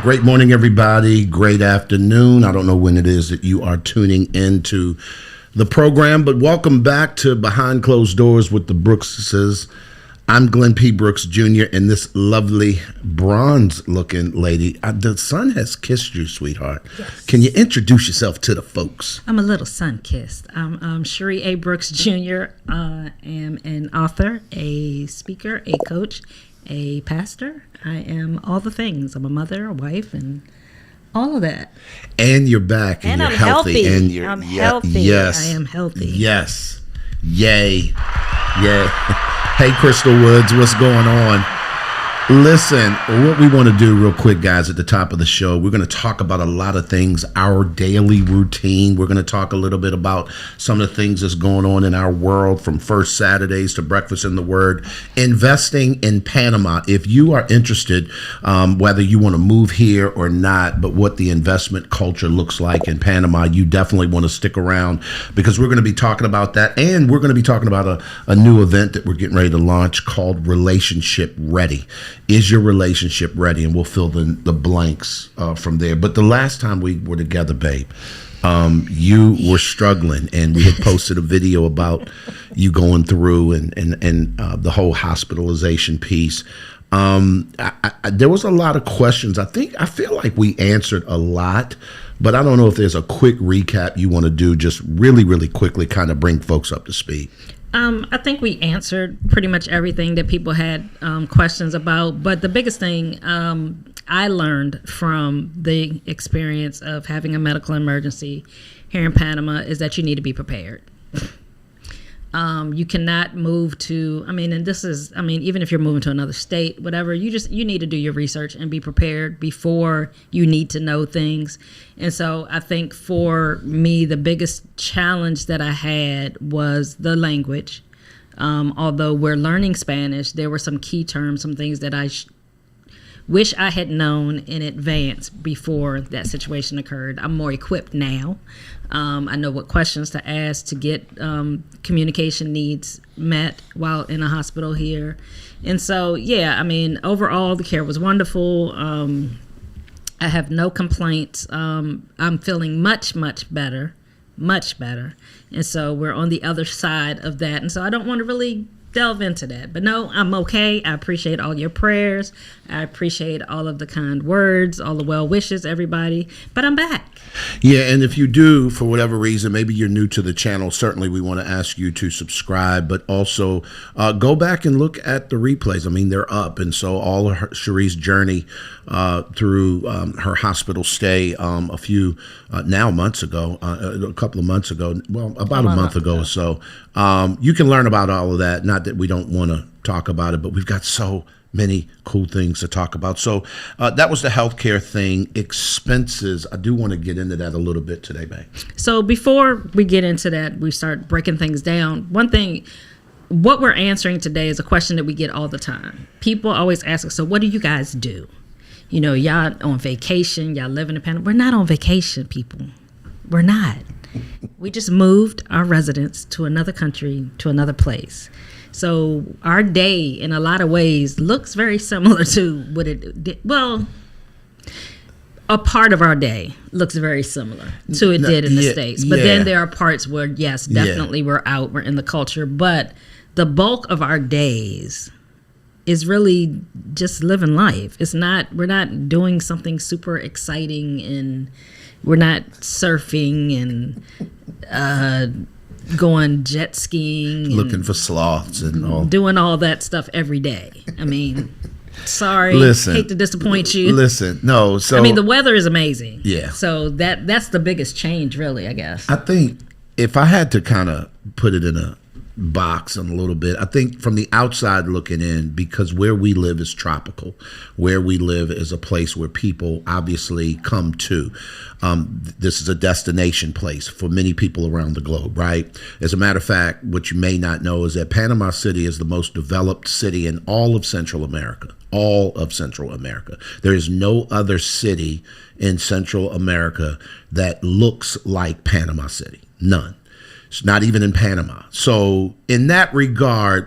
Great morning, everybody. Great afternoon. I don't know when it is that you are tuning into the program, but welcome back to Behind Closed Doors with the Brookses. I'm Glenn P. Brooks Jr. and this lovely bronze-looking lady. The sun has kissed you, sweetheart. Yes. Can you introduce yourself to the folks? I'm a little sun-kissed. I'm Cherie A. Brooks Jr. I am an author, a speaker, a coach, a pastor. I am all the things. I'm a mother, a wife, and all of that. And you're back, and you're I'm healthy. healthy. And you're, I'm healthy. Yes. I am healthy. Yes. Yay. Yay. Hey, Crystal Woods, what's going on? Listen, what we want to do real quick, guys, at the top of the show, we're going to talk about a lot of things, our daily routine. We're going to talk a little bit about some of the things that's going on in our world, from First Saturdays to Breakfast in the Word, investing in Panama. If you are interested, whether you want to move here or not, but what the investment culture looks like in Panama, you definitely want to stick around, because we're going to be talking about that. And we're going to be talking about a new event that we're getting ready to launch called Relationship Ready. Is your relationship ready? And we'll fill the blanks from there. But the last time we were together, babe, you were struggling, and we had posted a video about you going through and the whole hospitalization piece. There was a lot of questions. I feel like we answered a lot, but I don't know if there's a quick recap you want to do, just really, really quickly, kind of bring folks up to speed. I think we answered pretty much everything that people had questions about. But the biggest thing I learned from the experience of having a medical emergency here in Panama is that you need to be prepared. You cannot move to, even if you're moving to another state, whatever, you need to do your research and be prepared before you need to know things. And so I think for me, the biggest challenge that I had was the language. Although we're learning Spanish, there were some key terms, some things that I wish I had known in advance before that situation occurred. I'm more equipped now. I know what questions to ask to get communication needs met while in a hospital here. And so, overall, the care was wonderful. I have no complaints. I'm feeling much, much better. And so we're on the other side of that. And so I don't want to really delve into that. But no, I'm okay. I appreciate all your prayers. I appreciate all of the kind words, all the well wishes, everybody. But I'm back. Yeah, and if you do, for whatever reason, maybe you're new to the channel, certainly we want to ask you to subscribe, but also go back and look at the replays. They're up. And so all of Cherie's journey through her hospital stay a few months ago, a couple of months ago, about a month ago or so, you can learn about all of that. Not that we don't want to talk about it, but we've got so many cool things to talk about. So that was the healthcare thing. Expenses, I do want to get into that a little bit today, babe. So before we get into that, we start breaking things down. One thing, what we're answering today is a question that we get all the time. People always ask us, so what do you guys do? Y'all on vacation, y'all living in Panama. We're not on vacation, people. We're not. We just moved our residence to another country, to another place. So our day, in a lot of ways, looks very similar to what it did. Well, a part of our day looks very similar to it did in the States. But then there are parts where, yes, definitely we're out, we're in the culture. But the bulk of our days is really just living life. We're not doing something super exciting, and we're not surfing and going jet skiing, looking for sloths and all, doing all that stuff every day. Sorry, hate to disappoint you. No. So the weather is amazing. Yeah. So that's the biggest change, really, I guess. I think if I had to kind of put it in a box a little bit, I think from the outside looking in, because where we live is tropical, where we live is a place where people obviously come to. This is a destination place for many people around the globe, right? As a matter of fact, what you may not know is that Panama City is the most developed city in all of Central America. There is no other city in Central America that looks like Panama City. None. It's not even in Panama. So in that regard,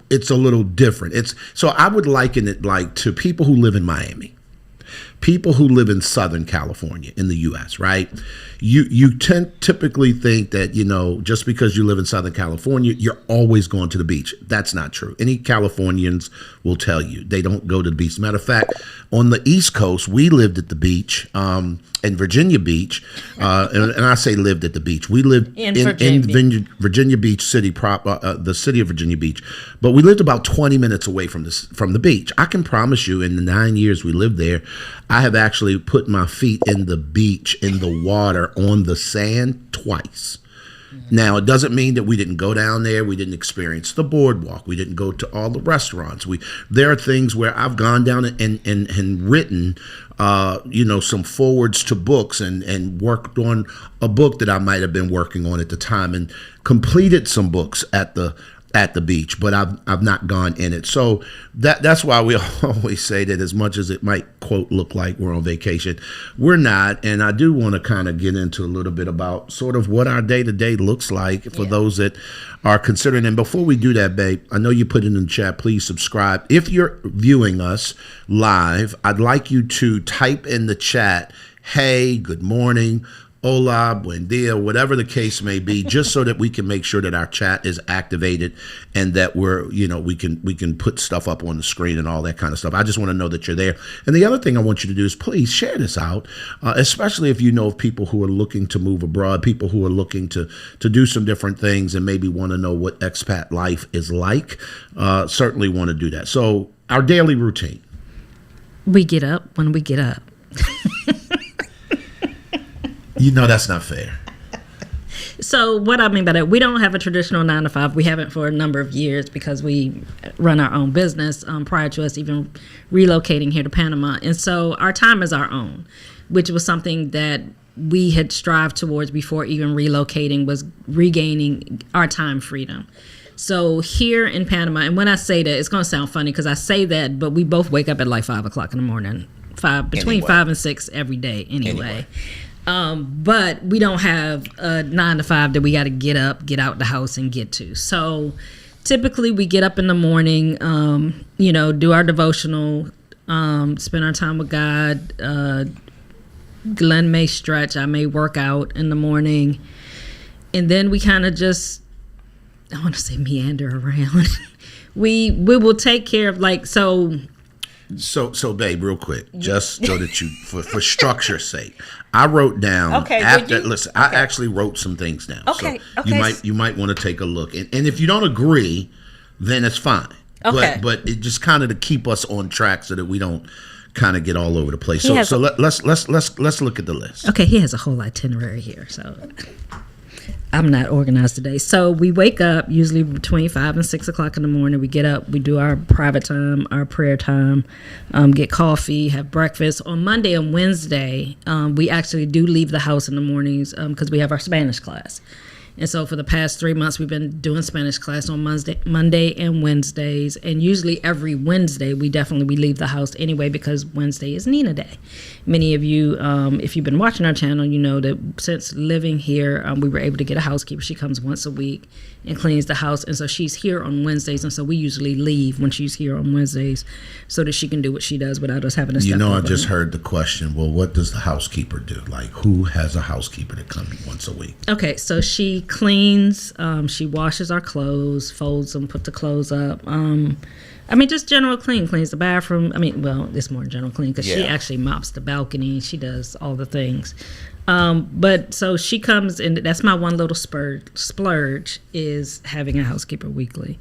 it's a little different. So I would liken it like to people who live in Miami. people who live in Southern California in the U.S., right? You typically think that, just because you live in Southern California, you're always going to the beach. That's not true. Any Californians will tell you they don't go to the beach. Matter of fact, on the East Coast, we lived at the beach in Virginia Beach, and I say lived at the beach. We lived in Virginia Beach City, the city of Virginia Beach, but we lived about 20 minutes away from the beach. I can promise you, in the 9 years we lived there, I have actually put my feet in the beach, in the water, on the sand twice. Now, it doesn't mean that we didn't go down there. We didn't experience the boardwalk. We didn't go to all the restaurants. There are things where I've gone down and written, some forwards to books and worked on a book that I might have been working on at the time and completed some books at the beach, but I've not gone in it. So that's why we always say that as much as it might, quote, look like we're on vacation, we're not. And I do want to kind of get into a little bit about sort of what our day-to-day looks like for those that are considering. And before we do that, babe, I know you put it in the chat. Please subscribe. If you're viewing us live, I'd like you to type in the chat, hey, good morning, hola, buen dia, whatever the case may be, just so that we can make sure that our chat is activated and that we can put stuff up on the screen and all that kind of stuff. I just want to know that you're there. And the other thing I want you to do is please share this out, especially if you know of people who are looking to move abroad, people who are looking to do some different things and maybe want to know what expat life is like. Certainly want to do that. So our daily routine. We get up when we get up. That's not fair. So what I mean by that, we don't have a traditional 9 to 5. We haven't for a number of years because we run our own business prior to us even relocating here to Panama. And so our time is our own, which was something that we had strived towards before even relocating, was regaining our time freedom. So here in Panama, and when I say that, it's going to sound funny because I say that, but we both wake up at like 5 o'clock in the morning, between 5 and 6 every day anyway. But we don't have a 9 to 5 that we got to get up, get out the house and get to. So typically we get up in the morning, do our devotional, spend our time with God. Glenn may stretch, I may work out in the morning. And then we kind of just, I want to say meander around. we will take care of So, babe, real quick, just so that you, for structure's sake, I wrote down. Okay. Listen, I actually wrote some things down. Okay. So you might want to take a look, and if you don't agree, then it's fine. Okay. But it just kind of to keep us on track so that we don't kind of get all over the place. So let's look at the list. Okay, he has a whole itinerary here, so. I'm not organized today. So we wake up usually between 5 and 6 o'clock in the morning. We get up, we do our private time, our prayer time, get coffee, have breakfast. On Monday and Wednesday, we actually do leave the house in the mornings because we have our Spanish class. And so for the past 3 months, we've been doing Spanish class on Monday and Wednesdays. And usually every Wednesday, we leave the house anyway because Wednesday is Nina Day. Many of you, if you've been watching our channel, you know that since living here, we were able to get a housekeeper. She comes once a week and cleans the house. And so she's here on Wednesdays. And so we usually leave when she's here on Wednesdays so that she can do what she does without us having to step over. I just heard the question, well, what does the housekeeper do? Like, who has a housekeeper that comes once a week? Okay, so she cleans, she washes our clothes, folds them, put the clothes up. Just general cleans the bathroom. It's more general clean because she actually mops the balcony. She does all the things. But so she comes in. That's my one little splurge is having a housekeeper weekly.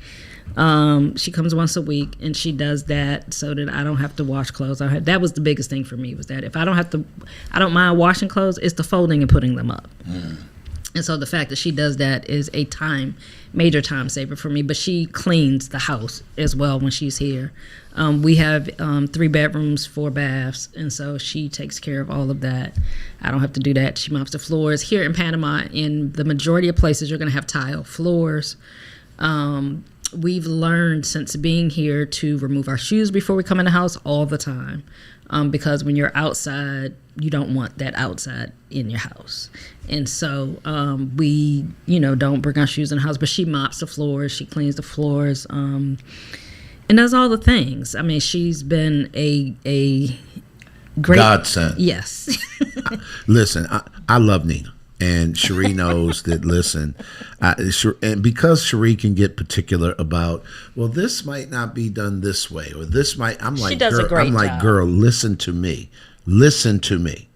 She comes once a week and she does that so that I don't have to wash clothes. That was the biggest thing for me, was that if I don't mind washing clothes, it's the folding and putting them up. And so the fact that she does that is a major time saver for me. But she cleans the house as well when she's here. We have 3 bedrooms, 4 baths, and so she takes care of all of that. I don't have to do that. She mops the floors. Here in Panama, in the majority of places, you're going to have tile floors. We've learned since being here to remove our shoes before we come in the house all the time. Because when you're outside, you don't want that outside in your house. And so we, don't bring our shoes in the house, but she mops the floors, she cleans the floors, and does all the things. She's been a Great. Godsend. Yes. Listen, I love Nina. And Cherie knows that, listen, and because Cherie can get particular about, well, this might not be done this way, or this might, I'm like, does a great job. girl, listen to me. Listen to me.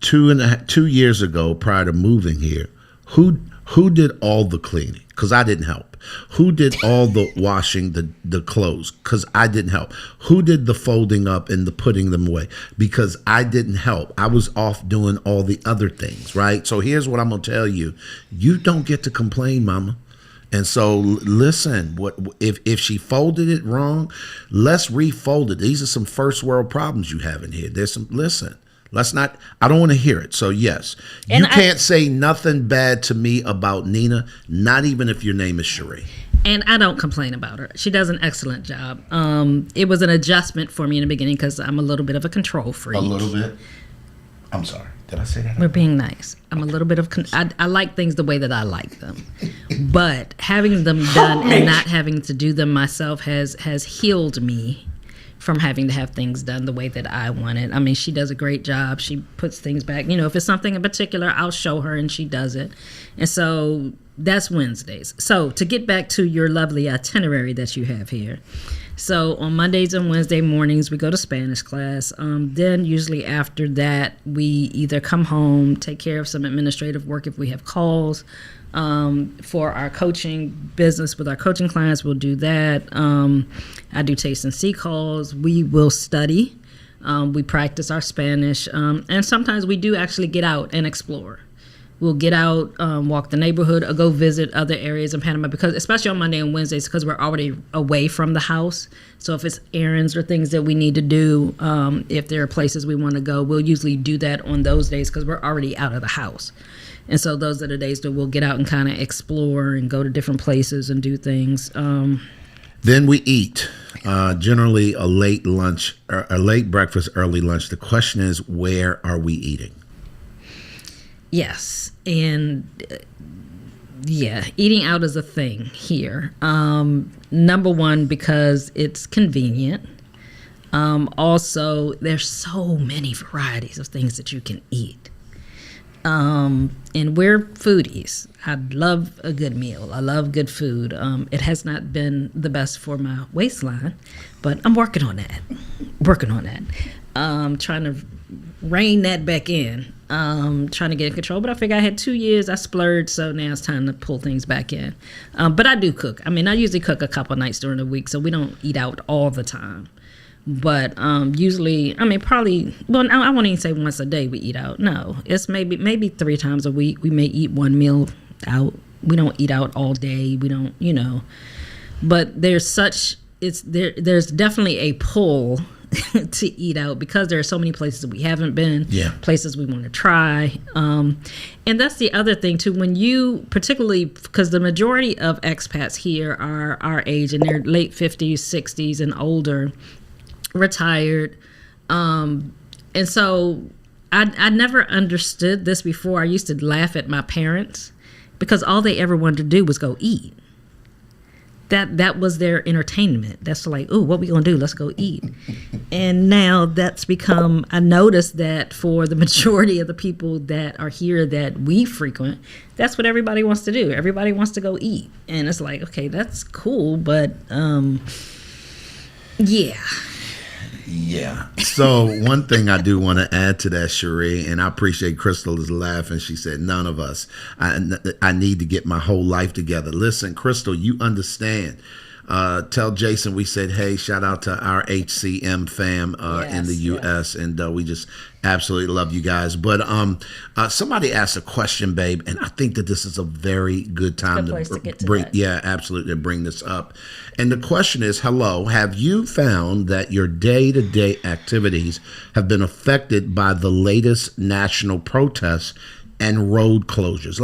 2 years ago, prior to moving here, who did all the cleaning? Because I didn't help. Who did all the washing the clothes? Because I didn't help. Who did the folding up and the putting them away? Because I didn't help. I was off doing all the other things, right? So here's what I'm going to tell you. You don't get to complain, mama. And so listen, if she folded it wrong, let's refold it. These are some first world problems you have in here. Listen. Let's not, I don't want to hear it. So yes, you can't say nothing bad to me about Nina, not even if your name is Cherie. And I don't complain about her. She does an excellent job. It was an adjustment for me in the beginning because I'm a little bit of a control freak. A little bit? I'm sorry. Did I say that? We're being nice. I'm a little bit of, I like things the way that I like them. But having them done and not having to do them myself has healed me from having to have things done the way that I want it. I mean, she does a great job. She puts things back. You know, if it's something in particular, I'll show her and she does it. And so that's Wednesdays. So to get back to your lovely itinerary that you have here. So on Mondays and Wednesday mornings, we go to Spanish class. Then usually after that, we either come home, take care of some administrative work if we have calls. For our coaching business with our coaching clients, we'll do that. I do taste and see calls. We will study. We practice our Spanish. And sometimes we do actually get out and explore. We'll get out, walk the neighborhood, or go visit other areas in Panama, because especially on Monday and Wednesdays, because we're already away from the house. So if it's errands or things that we need to do, if there are places we want to go, we'll usually do that on those days because we're already out of the house. And so those are the days that we'll get out and kind of explore and go to different places and do things. Then we eat, generally a late lunch, or a late breakfast, early lunch. The question is, where are we eating? Yes. And eating out is a thing here. Number one, because it's convenient. Also, there's so many varieties of things that you can eat. And we're foodies. I love a good meal. I love good food. It has not been the best for my waistline, but I'm working on that. Trying to rein that back in. Trying to get in control. But I figure I had 2 years. I splurged, so now it's time to pull things back in. But I do cook. I mean, I usually cook a couple nights during the week, so we don't eat out all the time. But usually, I mean, probably, well, I won't even say once a day we eat out. No, it's maybe 3 times a week. We may eat one meal out. We don't eat out all day. We don't, but there's definitely a pull to eat out because there are so many places that we haven't been, places we want to try. And that's the other thing too, when you, particularly because the majority of expats here are our age and they're late 50s, 60s and older, retired. And so I never understood this before. I used to laugh at my parents because all they ever wanted to do was go eat. That was their entertainment. That's like, ooh, what we gonna do? Let's go eat. And now that's become, I noticed that for the majority of the people that are here that we frequent, that's what everybody wants to do. Everybody wants to go eat. And it's like, okay, that's cool, but Yeah. So one thing I do want to add to that, Cherie, and I appreciate Crystal is laughing. She said, none of us. I need to get my whole life together. Listen, Crystal, you understand. Tell Jason we said, hey, shout out to our HCM fam in the U.S. And we just absolutely love you guys. But somebody asked a question, babe, and I think that this is a very good time to bring, absolutely, to bring this up. And the question is, hello, have you found that your day-to-day activities have been affected by the latest national protests and road closures?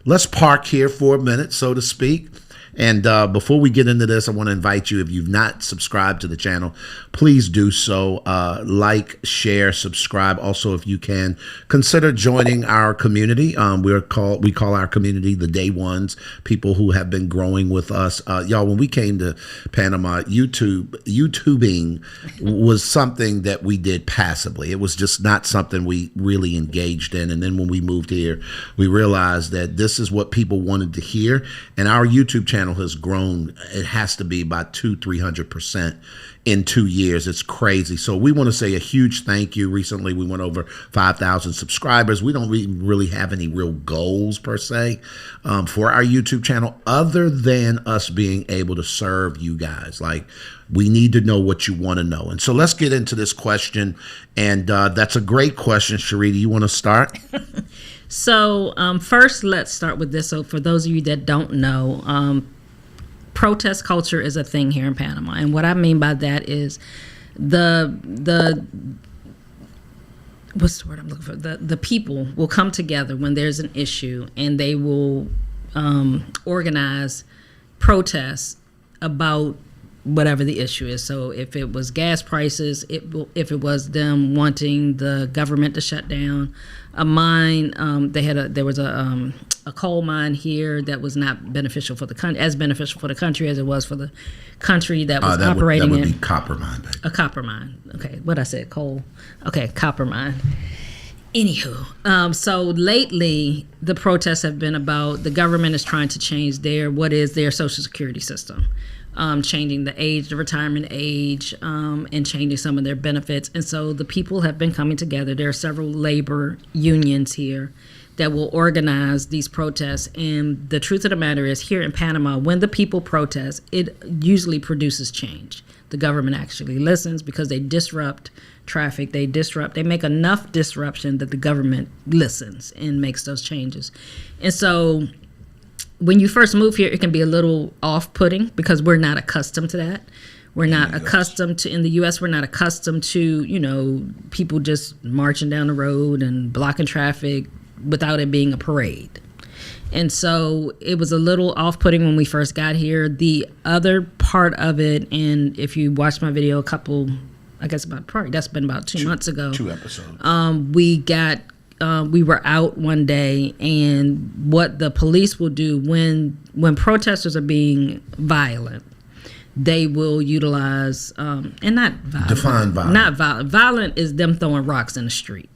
Let's park here for a minute, so to speak. And before we get into this, I want to invite you, if you've not subscribed to the channel, please do so. Like, share, subscribe. Also, if you can, consider joining our community. We call our community the Day Ones, people who have been growing with us. Y'all, when we came to Panama, YouTubing was something that we did passively. It was just not something we really engaged in. And then when we moved here, we realized that this is what people wanted to hear. And our YouTube channel has grown. It has to be about 200-300% in 2 years. It's crazy. So we want to say a huge thank you. Recently, we went over 5,000 subscribers. We don't really have any real goals per se for our YouTube channel, other than us being able to serve you guys. Like, we need to know what you want to know. And so let's get into this question. And that's a great question. Sharita, you want to start? So first, let's start with this. So for those of you that don't know, protest culture is a thing here in Panama. And what I mean by that is what's the word I'm looking for? The people will come together when there's an issue, and they will organize protests about whatever the issue is. So if it was gas prices, if it was them wanting the government to shut down a mine, there was a coal mine here that was not beneficial for the country, as beneficial for the country as it was for the country that was operating that would be copper mine. Baby. A copper mine. Okay, what I said, coal. Okay, copper mine. Anywho, so lately the protests have been about the government is trying to change their Social Security system. Changing the retirement age, and changing some of their benefits. And so the people have been coming together. There are several labor unions here that will organize these protests. And the truth of the matter is, here in Panama, when the people protest, it usually produces change. The government actually listens because they disrupt traffic. They make enough disruption that the government listens and makes those changes. And so when you first move here, it can be a little off-putting because we're not accustomed to that. We're not accustomed to, in the U.S., we're not accustomed to, people just marching down the road and blocking traffic without it being a parade. And so it was a little off-putting when we first got here. The other part of it, and if you watched my video that's been about 2 months ago. 2 episodes. We were out one day, and what the police will do when protesters are being violent, they will utilize and not violent. Define violent. Not violent. Violent is them throwing rocks in the street.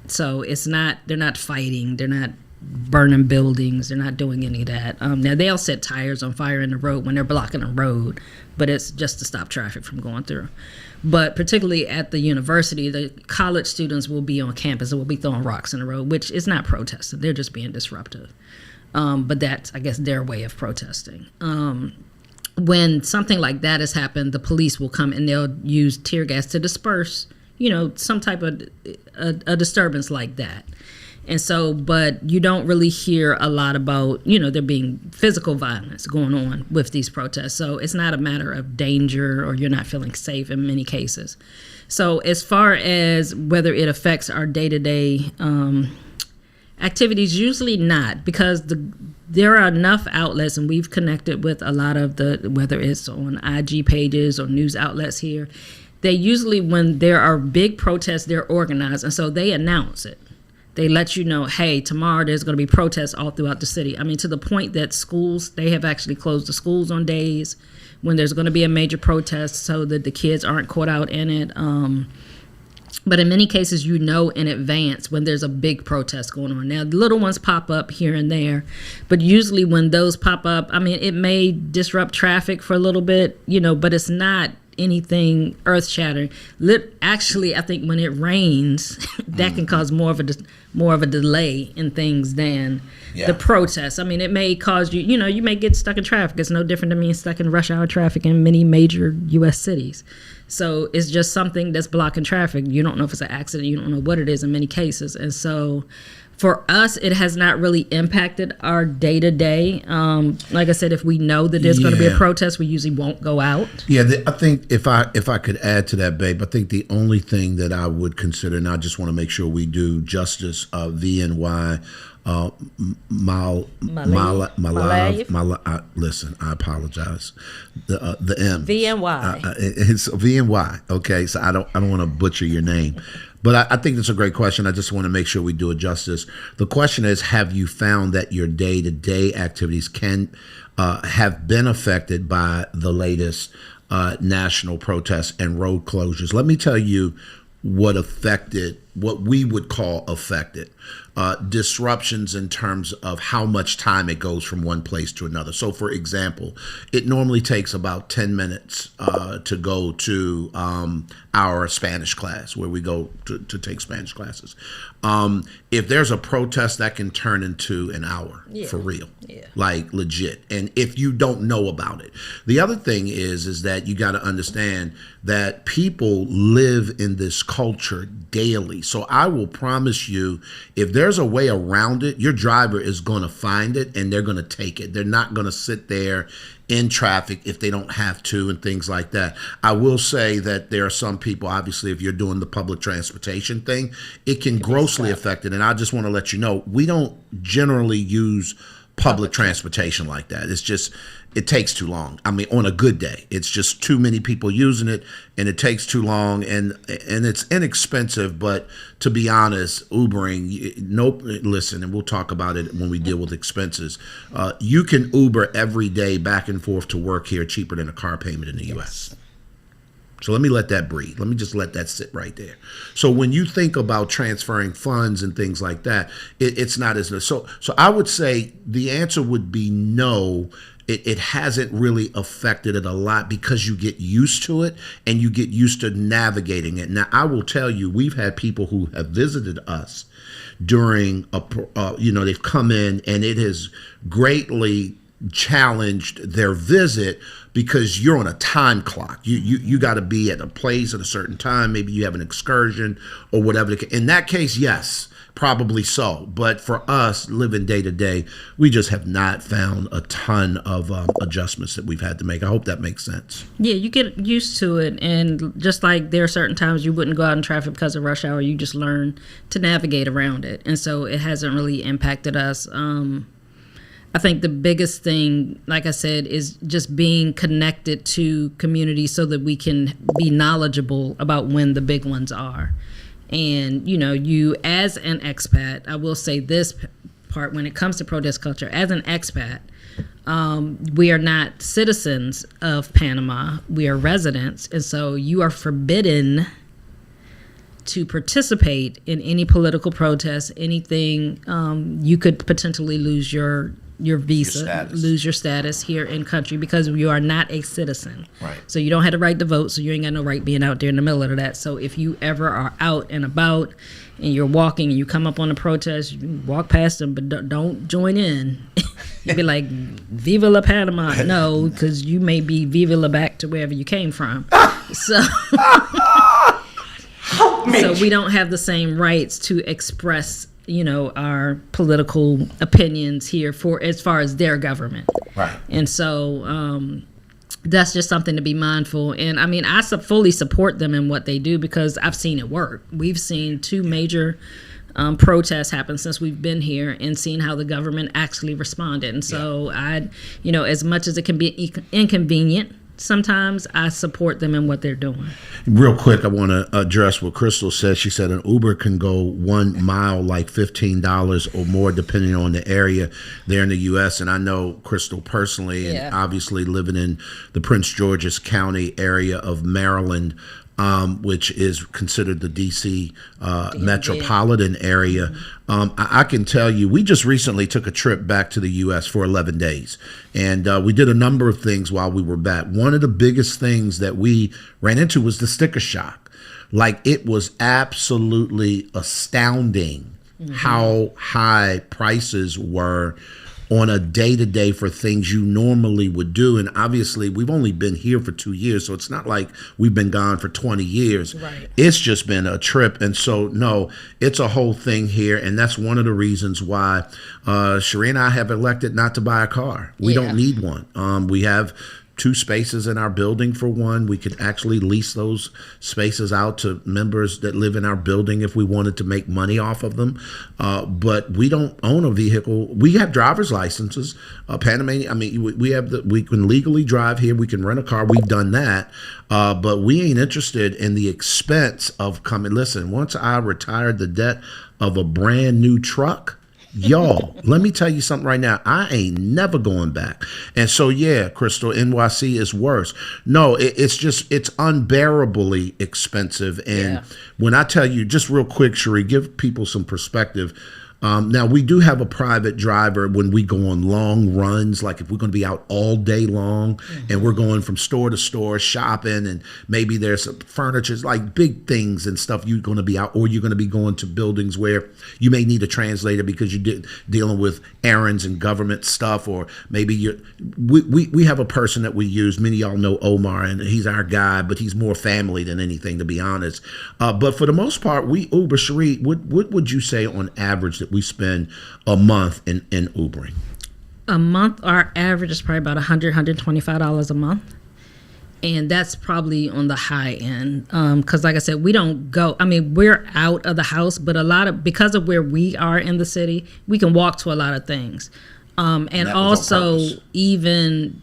So they're not fighting, they're not burning buildings, they're not doing any of that. Now they'll set tires on fire in the road when they're blocking a road, but it's just to stop traffic from going through. But particularly at the university, the college students will be on campus and will be throwing rocks in the road, which is not protesting. They're just being disruptive. But that's, I guess, their way of protesting. When something like that has happened, the police will come and they'll use tear gas to disperse, some type of a disturbance like that. And so, but you don't really hear a lot about, there being physical violence going on with these protests. So it's not a matter of danger or you're not feeling safe in many cases. So as far as whether it affects our day-to-day activities, usually not, because there are enough outlets, and we've connected with a lot of whether it's on IG pages or news outlets here, they usually, when there are big protests, they're organized, and so they announce it. They let you know, hey, tomorrow there's going to be protests all throughout the city. I mean, to the point that schools, they have actually closed the schools on days when there's going to be a major protest so that the kids aren't caught out in it. But in many cases, in advance when there's a big protest going on. Now, the little ones pop up here and there, but usually when those pop up, I mean, it may disrupt traffic for a little bit, but it's not anything earth-shattering. Actually, I think when it rains, that can cause more of a delay in things than the protests. I mean, it may cause you, you may get stuck in traffic. It's no different than being stuck in rush hour traffic in many major U.S. cities. So it's just something that's blocking traffic. You don't know if it's an accident. You don't know what it is in many cases. And so for us, it has not really impacted our day-to-day. Like I said, if we know that there's going to be a protest, we usually won't go out. Yeah, I think if I could add to that, babe, I think the only thing that I would consider, and I just want to make sure we do justice, VNY, Listen, I apologize. The M. VNY. It's VNY. Okay, so I don't want to butcher your name, but I think that's a great question. I just want to make sure we do it justice. The question is, have you found that your day-to-day activities can have been affected by the latest national protests and road closures? Let me tell you what we would call affected. Disruptions in terms of how much time it goes from one place to another. So, for example, it normally takes about 10 minutes to go to our Spanish class, where we go to take Spanish classes. If there's a protest, that can turn into an hour, for real, like legit. And if you don't know about it, the other thing is that you got to understand that people live in this culture daily. So I will promise you, if there's a way around it, your driver is going to find it and they're going to take it. They're not going to sit there in traffic if they don't have to and things like that. I will say that there are some people, obviously, if you're doing the public transportation thing, it can grossly affect it. And I just want to let you know, we don't generally use public transportation like that. It's just, it takes too long. I mean, on a good day, it's just too many people using it and it takes too long and it's inexpensive. But to be honest, Ubering, nope, listen, and we'll talk about it when we deal with expenses. You can Uber every day back and forth to work here cheaper than a car payment in the U.S. So let me let that breathe. Let me just let that sit right there. So when you think about transferring funds and things like that, it's not as so I would say the answer would be no. It hasn't really affected it a lot because you get used to it and you get used to navigating it. Now, I will tell you, we've had people who have visited us during they've come in and it has greatly challenged their visit because you're on a time clock. You got to be at a place at a certain time. Maybe you have an excursion or whatever. In that case, yes, probably so. But for us living day to day, we just have not found a ton of adjustments that we've had to make. I hope that makes sense. Yeah, you get used to it. And just like there are certain times you wouldn't go out in traffic because of rush hour, you just learn to navigate around it. And so it hasn't really impacted us. I think the biggest thing, like I said, is just being connected to communities so that we can be knowledgeable about when the big ones are. And, you as an expat, I will say this part when it comes to protest culture, as an expat, we are not citizens of Panama. We are residents. And so you are forbidden to participate in any political protest, anything. You could potentially lose your visa, lose your status here in country because you are not a citizen. Right. So you don't have the right to vote, so you ain't got no right being out there in the middle of that. So if you ever are out and about and you're walking and you come up on a protest, you walk past them, but don't join in. You'd be like, Viva la Panama. No, because you may be Viva la back to wherever you came from. So we don't have the same rights to express our political opinions here for as far as their government. Right. And so that's just something to be mindful. And I mean, I fully support them in what they do because I've seen it work. We've seen 2 major protests happen since we've been here and seen how the government actually responded. And so as much as it can be inconvenient, sometimes I support them in what they're doing. Real quick, I want to address what Crystal said. She said an Uber can go 1 mile like $15 or more, depending on the area there in the U.S. And I know Crystal personally, and obviously living in the Prince George's County area of Maryland, which is considered the D.C. Metropolitan area. I can tell you, we just recently took a trip back to the U.S. for 11 days. And we did a number of things while we were back. One of the biggest things that we ran into was the sticker shock. Like, it was absolutely astounding how high prices were on a day-to-day for things you normally would do. And obviously, we've only been here for 2 years, so it's not like we've been gone for 20 years. Right. It's just been a trip. And so, no, it's a whole thing here. And that's one of the reasons why Sheree and I have elected not to buy a car. We don't need one. We have 2 spaces in our building for one. We could actually lease those spaces out to members that live in our building if we wanted to make money off of them. But we don't own a vehicle. We have driver's licenses. Panamanian, I mean, we can legally drive here. We can rent a car. We've done that. But we ain't interested in the expense of coming. Listen, once I retired the debt of a brand new truck, y'all, let me tell you something right now. I ain't never going back. And so, yeah, Crystal, NYC is worse. No, it's unbearably expensive. And when I tell you, just real quick, Cherie, give people some perspective. Now, we do have a private driver when we go on long runs, like if we're going to be out all day long and we're going from store to store shopping, and maybe there's some furniture, like big things and stuff you're going to be out, or you're going to be going to buildings where you may need a translator because you're dealing with errands and government stuff, or maybe we have a person that we use. Many of y'all know Omar, and he's our guy, but he's more family than anything, to be honest. But for the most part, we Uber. Cherie, what would you say on average that we spend a month in Ubering? A month, our average is probably about $125 a month. And that's probably on the high end. Because like I said, we don't go, I mean, we're out of the house, but because of where we are in the city, we can walk to a lot of things. And also even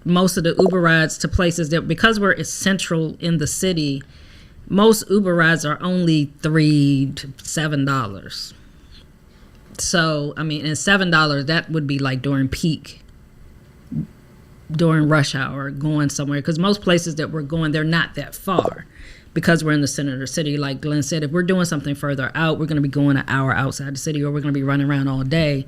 most of the Uber rides to places that, because we're central in the city, most Uber rides are only $3 to $7. So, I mean, and $7, that would be like during peak, during rush hour, going somewhere. Because most places that we're going, they're not that far because we're in the center of the city. Like Glenn said, if we're doing something further out, we're going to be going an hour outside the city, or we're going to be running around all day.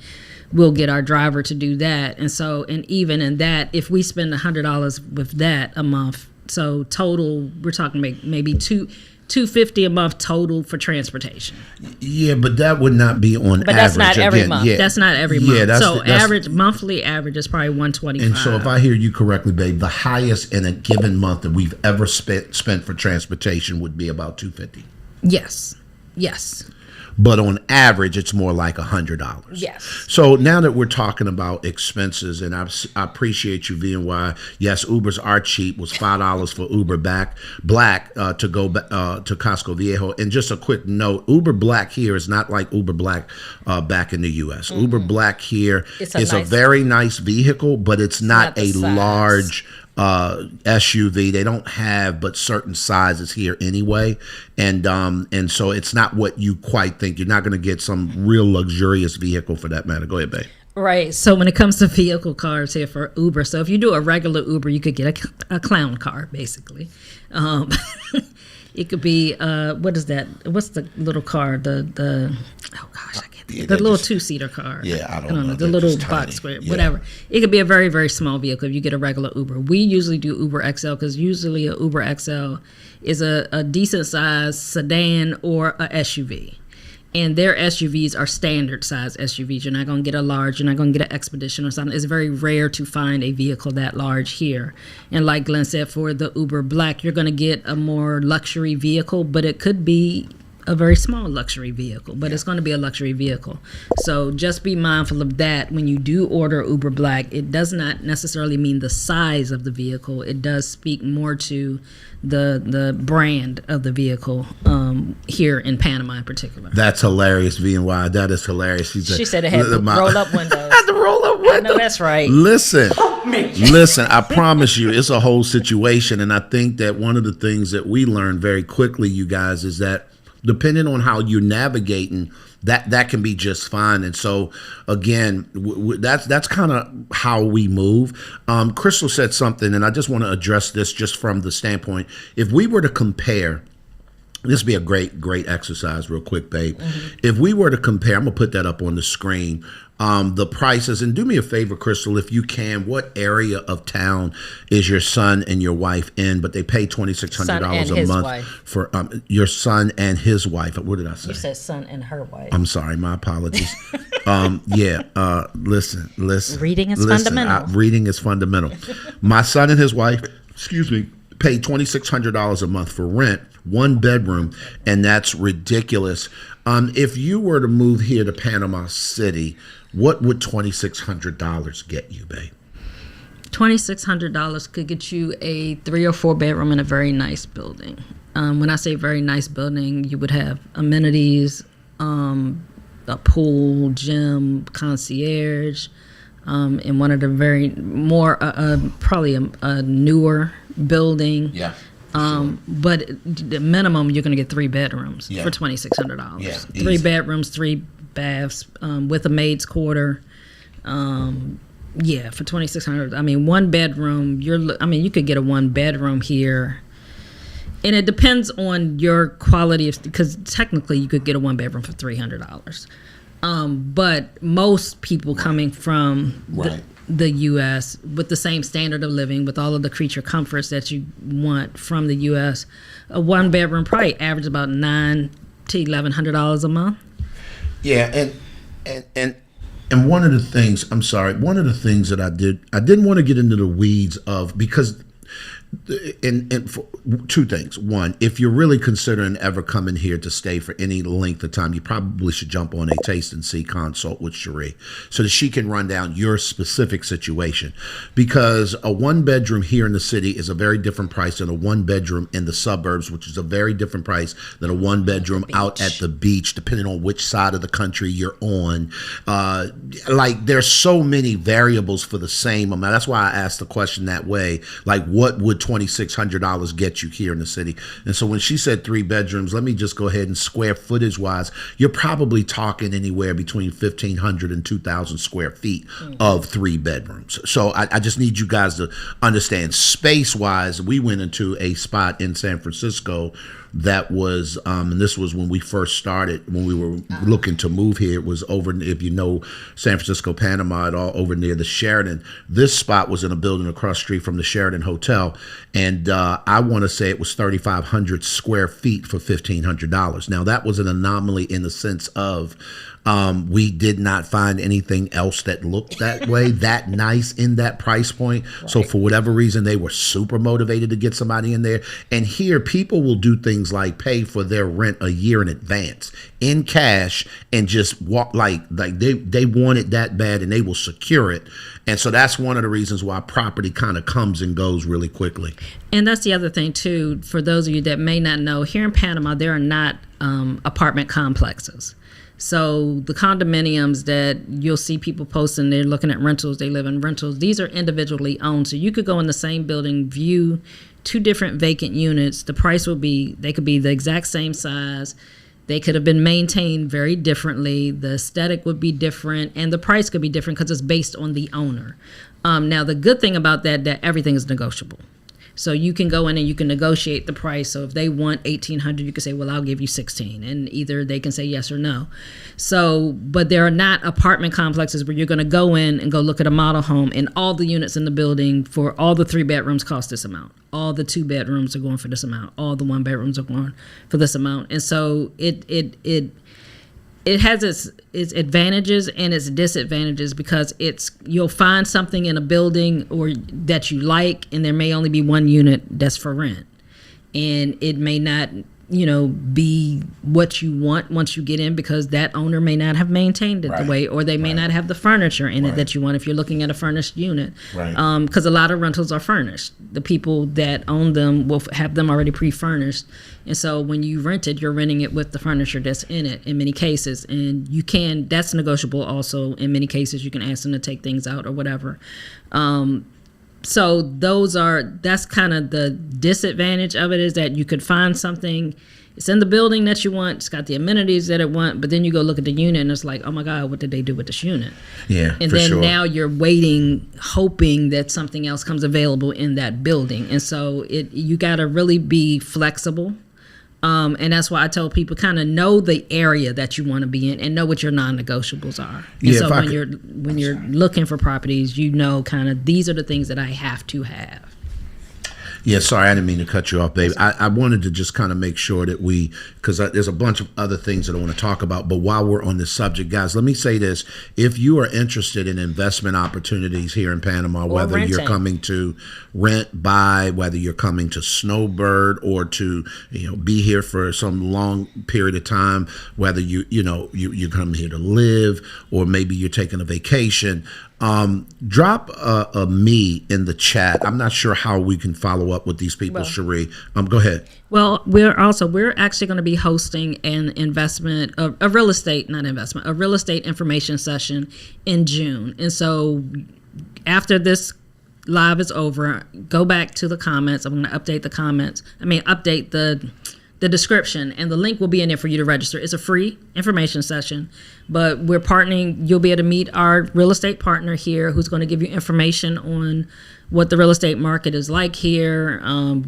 We'll get our driver to do that. And so, and even in that, if we spend $100 with that a month, so total, we're talking maybe $250 a month total for transportation. Yeah, but that would not be on average. But that's not every month. Yeah. That's not every month. That's monthly average is probably $125. And so if I hear you correctly, babe, the highest in a given month that we've ever spent for transportation would be about $250. Yes. But on average, it's more like $100. Yes. So now that we're talking about expenses, and I appreciate you, VNY. Yes, Ubers are cheap. Was $5 for Uber Black to go to Casco Viejo. And just a quick note: Uber Black here is not like Uber Black back in the U.S. Uber Black here is a very nice vehicle, but it's not a large SUV. They don't have but certain sizes here anyway, and so it's not what you quite think. You're not going to get some real luxurious vehicle for that matter. Go ahead, babe. Right. So when it comes to vehicle cars here for Uber, so if you do a regular Uber, you could get a clown car, basically. It could be what is that? What's the little car? The oh gosh, I can't think. The little 2-seater car. Yeah, I don't know. The little box square, whatever. It could be a very, very small vehicle if you get a regular Uber. We usually do Uber XL because usually a Uber XL is a decent size sedan or a SUV. And their SUVs are standard size SUVs. You're not going to get a large. You're not going to get an Expedition or something. It's very rare to find a vehicle that large here. And like Glenn said, for the Uber Black, you're going to get a more luxury vehicle, but it could be a very small luxury vehicle, but it's going to be a luxury vehicle. So just be mindful of that when you do order Uber Black. It does not necessarily mean the size of the vehicle. It does speak more to the brand of the vehicle here in Panama in particular. That's hilarious, VNY. That is hilarious. She said it had roll-up windows. Had the roll-up windows. I know that's right. Listen, I promise you, it's a whole situation. And I think that one of the things that we learned very quickly, you guys, is that depending on how you're navigating, that can be just fine. And so, again, that's kind of how we move. Crystal said something, and I just want to address this just from the standpoint. If we were to compare, this would be a great exercise real quick, babe. If we were to compare, I'm going to put that up on the screen, the prices. And do me a favor, Crystal, if you can, what area of town is your son and your wife in? But they pay $2,600 a month for your son and his wife. What did I say? You said son and her wife. I'm sorry, my apologies. Listen. Reading is fundamental. Reading is fundamental. My son and his wife, pay $2,600 a month for rent, 1 bedroom, and that's ridiculous. If you were to move here to Panama City, what would $2,600 get you, babe? $2,600 could get you a 3 or 4 bedroom in a very nice building. When I say very nice building, you would have amenities, a pool, gym, concierge, in one of the probably a newer building. Yeah. But the minimum you're going to get 3 bedrooms for $2,600. Yeah, 3 bedrooms, 3 baths, with a maid's quarter. For $2,600. I mean, 1 bedroom. You could get a 1 bedroom here. And it depends on your quality because technically you could get a 1 bedroom for $300. But most people coming from the U.S. with the same standard of living, with all of the creature comforts that you want from the U.S., a 1 bedroom probably averages about $900 to $1,100 a month. Yeah, and one of the things that I didn't want to get into the weeds of because. And for 2 things. One, if you're really considering ever coming here to stay for any length of time, you probably should jump on a taste and see consult with Cherie so that she can run down your specific situation. Because a 1 bedroom here in the city is a very different price than a 1 bedroom in the suburbs, which is a very different price than a 1 bedroom out at the beach, depending on which side of the country you're on. There's so many variables for the same amount. That's why I asked the question that way. Like, what would $2,600 get you here in the city? And so when she said 3 bedrooms, let me just go ahead and square footage wise, you're probably talking anywhere between 1,500 and 2,000 square feet of 3 bedrooms. So I just need you guys to understand space wise. We went into a spot in San Francisco that was, and this was when we first started, when we were looking to move here. It was over, if you know San Francisco, Panama at all, over near the Sheraton. This spot was in a building across the street from the Sheraton Hotel. And I want to say it was 3,500 square feet for $1,500. Now, that was an anomaly in the sense of we did not find anything else that looked that way, that nice in that price point. Right. So for whatever reason, they were super motivated to get somebody in there. And here, people will do things like pay for their rent a year in advance in cash and just walk like they want it that bad and they will secure it. And so that's one of the reasons why property kind of comes and goes really quickly. And that's the other thing, too, for those of you that may not know, here in Panama, there are not apartment complexes. So the condominiums that you'll see people posting, they're looking at rentals, they live in rentals. These are individually owned. So you could go in the same building, view 2 different vacant units. The price they could be the exact same size. They could have been maintained very differently. The aesthetic would be different, and the price could be different because it's based on the owner. Now, the good thing about that everything is negotiable. So you can go in and you can negotiate the price. So if they want $1,800, you can say, well, I'll give you $1,600, and either they can say yes or no. So, but there are not apartment complexes where you're going to go in and go look at a model home and all the units in the building for all the 3 bedrooms cost this amount. All the 2 bedrooms are going for this amount. All the 1 bedrooms are going for this amount. And so it has its advantages and its disadvantages because you'll find something in a building or that you like, and there may only be 1 unit that's for rent, and it may not be what you want once you get in because that owner may not have maintained it the way, or they may not have the furniture in it that you want if you're looking at a furnished unit. Because a lot of rentals are furnished. The people that own them will have them already pre-furnished. And so when you rent it, you're renting it with the furniture that's in it in many cases. And that's negotiable also. In many cases, you can ask them to take things out or whatever. So that's kind of the disadvantage of it, is that you could find something, it's in the building that you want, it's got the amenities that it want, but then you go look at the unit and it's like, oh my God, what did they do with this unit? Yeah, and then now you're waiting, hoping that something else comes available in that building. And so you got to really be flexible. And that's why I tell people kind of know the area that you want to be in and know what your non-negotiables are. And so when you're looking for properties, kind of these are the things that I have to have. Yeah, sorry, I didn't mean to cut you off, babe. I wanted to just kind of make sure that because there's a bunch of other things that I want to talk about. But while we're on this subject, guys, let me say this. If you are interested in investment opportunities here in Panama, whether you're coming to rent, buy, whether you're coming to snowbird or to, be here for some long period of time, whether you come here to live or maybe you're taking a vacation, drop a me in the chat. I'm not sure how we can follow up with these people, Cherie. Go ahead. Well, we're actually going to be hosting a real estate information session in June. And so after this live is over, go back to the comments. I'm going to update update the description, and the link will be in there for you to register. It's a free information session, but we're partnering. You'll be able to meet our real estate partner here who's going to give you information on what the real estate market is like here,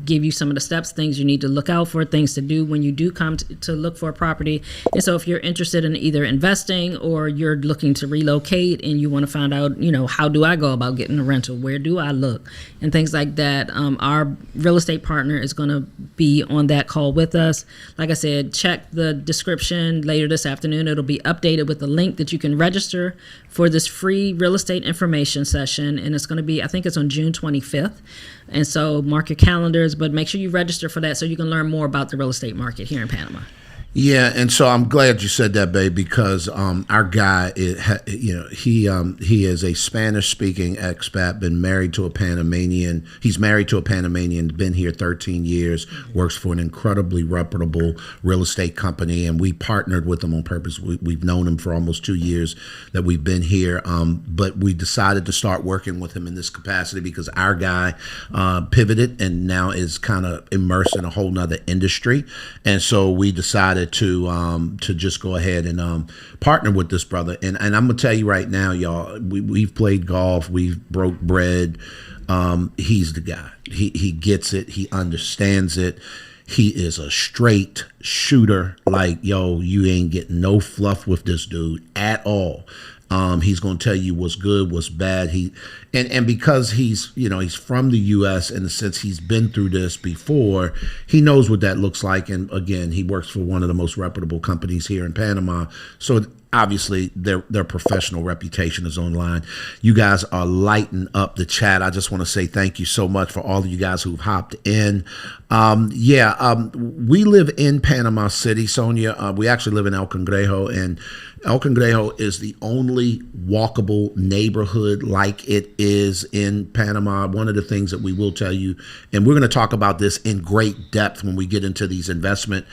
give you some of the steps, things you need to look out for, things to do when you do come to look for a property. And so if you're interested in either investing or you're looking to relocate and you want to find out, how do I go about getting a rental? Where do I look? And things like that. Our real estate partner is going to be on that call with us. Like I said, check the description later this afternoon. It'll be updated with a link that you can register for this free real estate information session. And it's going to be, I think it's on June 25th. And so mark your calendars, but make sure you register for that so you can learn more about the real estate market here in Panama. Yeah, and so I'm glad you said that, babe, because our guy, he is a Spanish-speaking expat, been married to a Panamanian. He's married to a Panamanian, been here 13 years, works for an incredibly reputable real estate company, and we partnered with him on purpose. We've known him for almost 2 years that we've been here, but we decided to start working with him in this capacity because our guy pivoted and now is kind of immersed in a whole nother industry, and so we decided to just go ahead and partner with this brother. And I'm gonna tell you right now, y'all, we've played golf, we've broke bread. He's the guy. He gets it. He understands it. He is a straight shooter. Like, yo, you ain't getting no fluff with this dude at all. He's going to tell you what's good, what's bad. And because he's from the U.S. in the sense he's been through this before, he knows what that looks like. And again, he works for one of the most reputable companies here in Panama. So obviously their professional reputation is online. You guys are lighting up the chat. I just want to say thank you so much for all of you guys who've hopped in. We live in Panama City, Sonia. We actually live in El Cangrejo, and El Cangrejo is the only walkable neighborhood like it is in Panama. One of the things that we will tell you, and we're going to talk about this in great depth when we get into these investment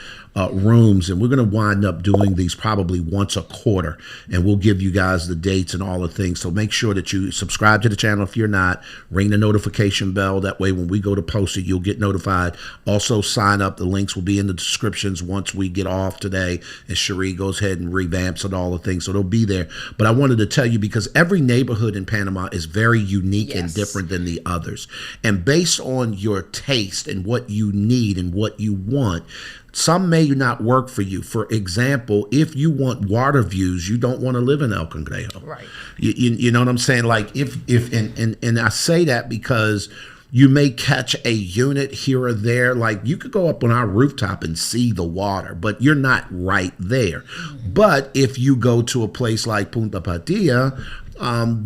rooms, and we're going to wind up doing these probably once a quarter, and we'll give you guys the dates and all the things. So make sure that you subscribe to the channel if you're not, ring the notification bell. That way when we go to post it, you'll get notified. Also sign up. The links will be in the descriptions once we get off today, and Cherie goes ahead and revamps and all the things, so they'll be there. But I wanted to tell you, because every neighborhood in Panama is very unique and different than the others, and based on your taste and what you need and what you want, some may not work for you. For example, if you want water views, you don't want to live in El Cangrejo. Right. You know what I'm saying? Like if I say that because you may catch a unit here or there. Like you could go up on our rooftop and see the water, but you're not right there. Mm-hmm. But if you go to a place like Punta Patilla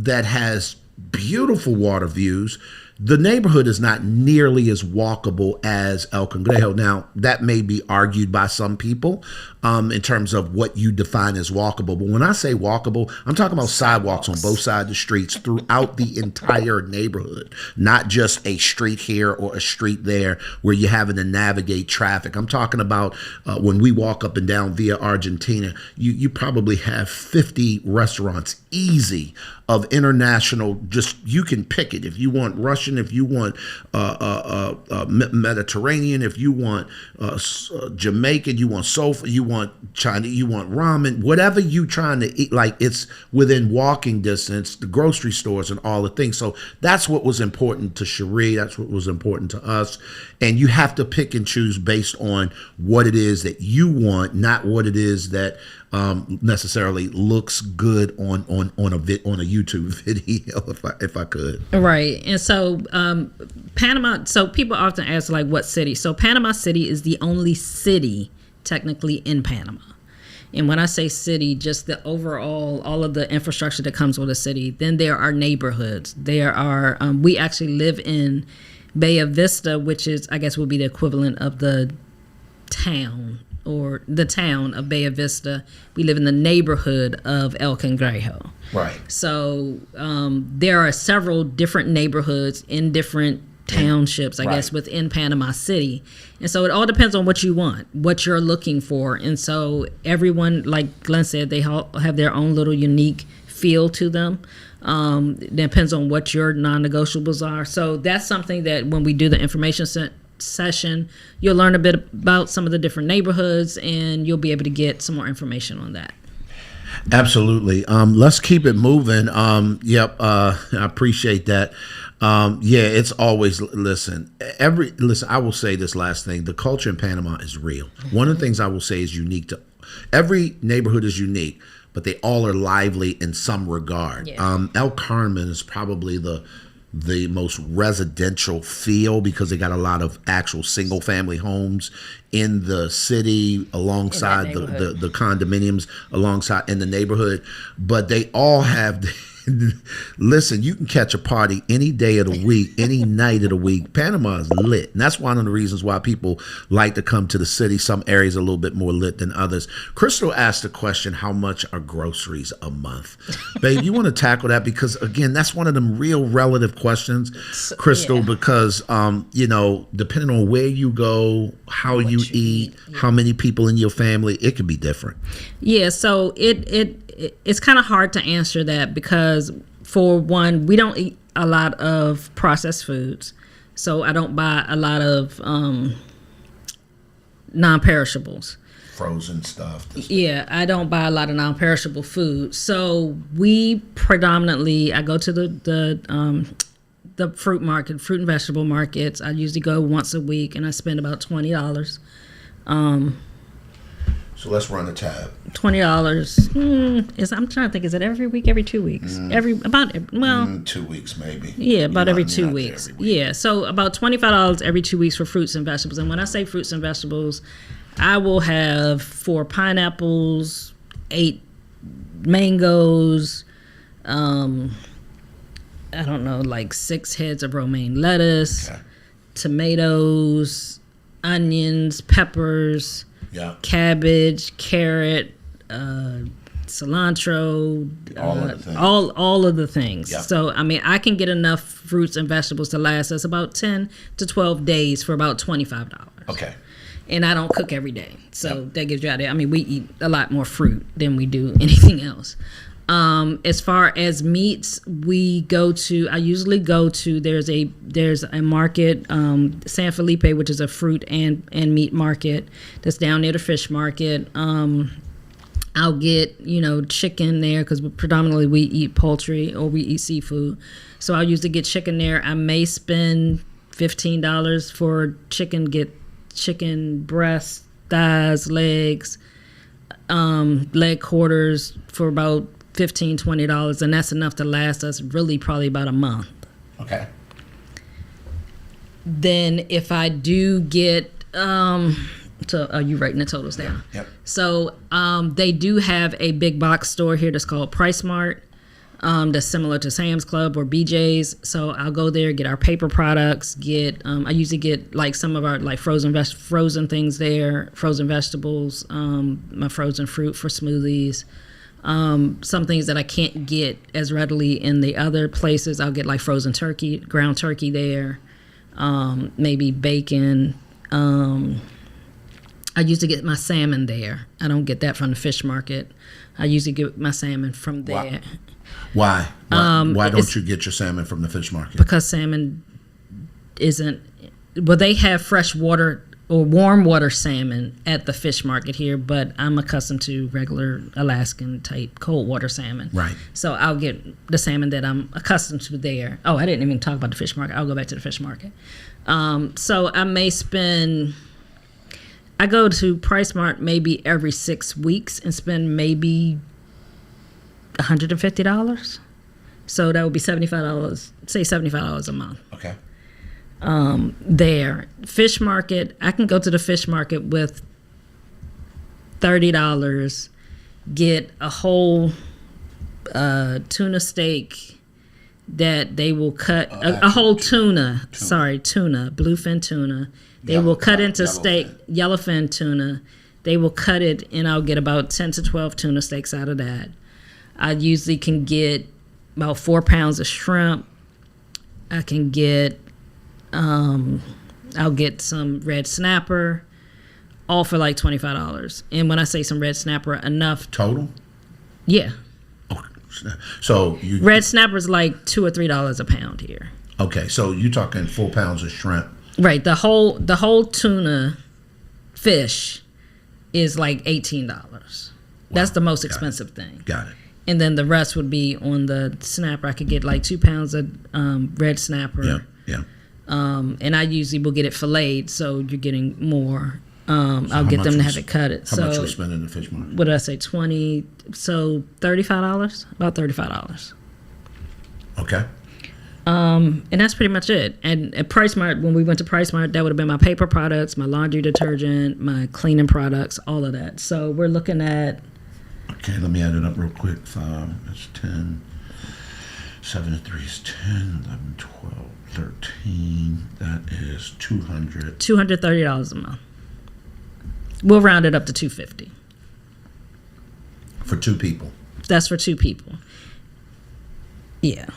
that has beautiful water views, the neighborhood is not nearly as walkable as El Cangrejo. Now, that may be argued by some people in terms of what you define as walkable. But when I say walkable, I'm talking about sidewalks on both sides of the streets throughout the entire neighborhood, not just a street here or a street there where you're having to navigate traffic. I'm talking about when we walk up and down Via Argentina, you probably have 50 restaurants easy of international. Just you can pick it if you want Russian, if you want Mediterranean, if you want Jamaican, you want soul, you want Chinese, you want ramen, whatever you trying to eat, like it's within walking distance, the grocery stores and all the things. So that's what was important to Cherie. That's what was important to us. And you have to pick and choose based on what it is that you want, not what it is that necessarily looks good on a YouTube video, if I could. Right. And so So Panama. So people often ask like, what city? So Panama City is the only city technically in Panama. And when I say city, just the overall, all of the infrastructure that comes with a city. Then there are neighborhoods. There are. We actually live in Bay of Vista, which is, I guess, would be the equivalent of the town or the town of Bay of Vista. We live in the neighborhood of El Cangrejo. Right. So there are several different neighborhoods in different townships, I guess, within Panama City. And so it all depends on what you want, what you're looking for. And so everyone, like Glenn said, they all have their own little unique feel to them. It depends on what your non-negotiables are. So that's something that when we do the information session, you'll learn a bit about some of the different neighborhoods, and you'll be able to get some more information on that. Absolutely. Let's keep it moving. I appreciate that. It's always listen. I will say this last thing. The culture in Panama is real. One of the things I will say is unique to every neighborhood is unique, but they all are lively in some regard. Yeah. El Carmen is probably the most residential feel because they got a lot of actual single family homes in the city alongside the condominiums alongside in the neighborhood, but they all have listen, you can catch a party any day of the week, any night of the week. Panama is lit. And that's one of the reasons why people like to come to the city. Some areas are a little bit more lit than others. Crystal asked the question, how much are groceries a month? Babe, you want to tackle that? Because, again, that's one of them real relative questions, Crystal, because, depending on where you go, how you eat, how many people in your family, it can be different. Yeah, so it's kind of hard to answer that because, for one, we don't eat a lot of processed foods. So I don't buy a lot of non-perishables. Frozen stuff. Yeah, I don't buy a lot of non-perishable food. So we predominantly, I go to the fruit and vegetable markets. I usually go once a week, and I spend about $20. So let's run a tab. $20 I'm trying to think. Is it every week? Every 2 weeks? 2 weeks maybe. Yeah, about every 2 weeks. Yeah, so about $25 every 2 weeks for fruits and vegetables. And when I say fruits and vegetables, I will have 4 pineapples, 8 mangoes, like 6 heads of romaine lettuce, tomatoes, onions, peppers. Yeah. Cabbage, carrot, cilantro, all of the things. Yeah. So I can get enough fruits and vegetables to last us about 10 to 12 days for about $25. Okay. And I don't cook every day, so that gives you an idea. We eat a lot more fruit than we do anything else. As far as meats, I usually go to, there's a market, San Felipe, which is a fruit and meat market that's down near the fish market. I'll get, chicken there because predominantly we eat poultry or we eat seafood. So I'll usually get chicken there. I may spend $15 for chicken, get chicken breasts, thighs, legs, leg quarters for about $15-$20, and that's enough to last us really probably about a month. Okay. Then if I do get so are you writing the totals down? Yep. So they do have a big box store here that's called Price Mart. That's similar to Sam's Club or BJ's. So I'll go there, get our paper products, I usually get like some of our like frozen things there, frozen vegetables, my frozen fruit for smoothies. Some things that I can't get as readily in the other places, I'll get like frozen turkey, ground turkey there, maybe bacon. I usually get my salmon there. I don't get that from the fish market. I usually get my salmon from there. Why? Why don't you get your salmon from the fish market? Because salmon isn't. Well, they have fresh water or warm water salmon at the fish market here, but I'm accustomed to regular Alaskan type cold water salmon. Right. So I'll get the salmon that I'm accustomed to there. Oh, I didn't even talk about the fish market. I'll go back to the fish market. So I may spend. I go to Price Mart maybe every 6 weeks and spend maybe $150. So that would be $75, say $75 a month. Okay. There. Fish market, I can go to the fish market with $30, get a whole tuna steak that they will cut, a whole tuna, bluefin tuna. They will cut into steak, yellowfin tuna. They will cut it, and I'll get about 10 to 12 tuna steaks out of that. I usually can get about 4 pounds of shrimp. I can get, I'll get some red snapper, all for like $25. And when I say some red snapper, enough. Total? Yeah. Oh, so red snapper is like $2 or $3 a pound here. Okay, so you're talking 4 pounds of shrimp. Right. The whole tuna fish is like $18. Wow. That's the most expensive thing. Got it. And then the rest would be on the snapper. I could get like 2 pounds of red snapper. Yeah. And I usually will get it filleted, so you're getting more. I'll get them to have it cut. How much you spend in the fish market? What did I say? 20. So $35. About $35. Okay. And that's pretty much it. And at Price Mart, when we went to Price Mart, that would have been my paper products, my laundry detergent, my cleaning products, all of that. So we're looking at. Okay, let me add it up real quick. 5, that's 10. 7 and 3 is 10, 11, 12, 13. That is $230 a month. We'll round it up to $250. For 2 people. That's for 2 people. Yeah.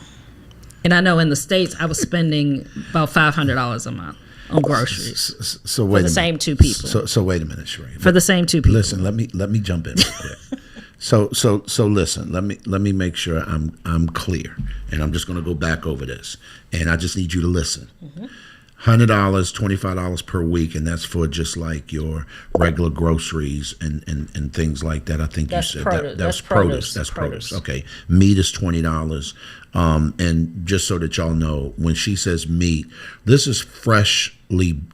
And I know in the States, I was spending about $500 a month on groceries. So wait for the same 2 people. So wait a minute, Sheree. For the same 2 people. Listen, let me jump in real quick. So listen, let me make sure I'm clear, and I'm just going to go back over this, and I just need you to listen. $100, $25 per week, and that's for just like your regular groceries and things like that. I think that's you said produce. that's produce. That's produce. Okay, meat is $20, and just so that y'all know, when she says meat, this is freshly.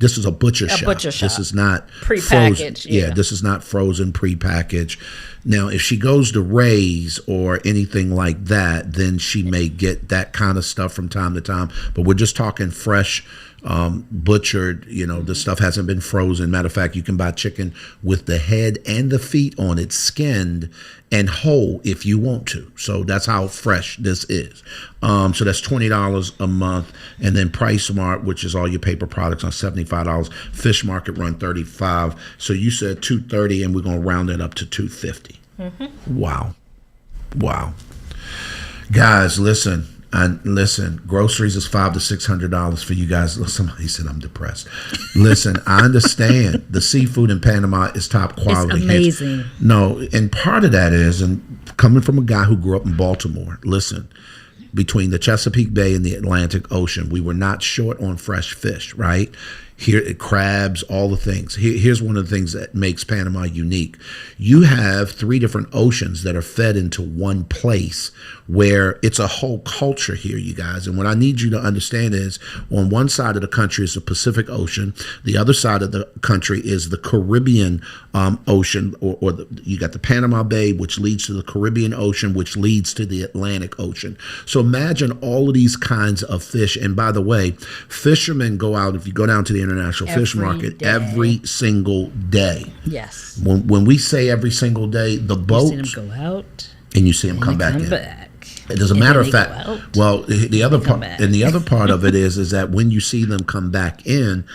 This is a butcher shop. This is not prepackaged. Frozen. Yeah, this is not frozen prepackaged. Now, if she goes to Ray's or anything like that, then she may get that kind of stuff from time to time. But we're just talking fresh, butchered. You know, the stuff hasn't been frozen. Matter of fact, you can buy chicken with the head and the feet on it, skinned and whole if you want to. So that's how fresh this is. So that's $20 a month, and then Price Mart, which is all your paper products, on $75. Fish Market run $35. So you said $230, and we're gonna round it up to $250. Wow. Guys, listen. Groceries is $500 to $600 for you guys. Somebody said I'm depressed. Listen, I understand the seafood in Panama is top quality. It's amazing. No, and part of that is, and coming from a guy who grew up in Baltimore, listen, between the Chesapeake Bay and the Atlantic Ocean, we were not short on fresh fish, right? Here, crabs, all the things. Here's one of the things that makes Panama unique. You have 3 different oceans that are fed into one place, where it's a whole culture here, you guys. And what I need you to understand is, on one side of the country is the Pacific Ocean. The other side of the country is the Caribbean Ocean, you got the Panama Bay, which leads to the Caribbean Ocean, which leads to the Atlantic Ocean. So imagine all of these kinds of fish. And by the way, fishermen go out, if you go down to the International Fish Market, every single day. Yes. When we say every single day, the boats. You see them go out. And you see them come back in. As a matter of fact, well, the other part of it is that when you see them come back in,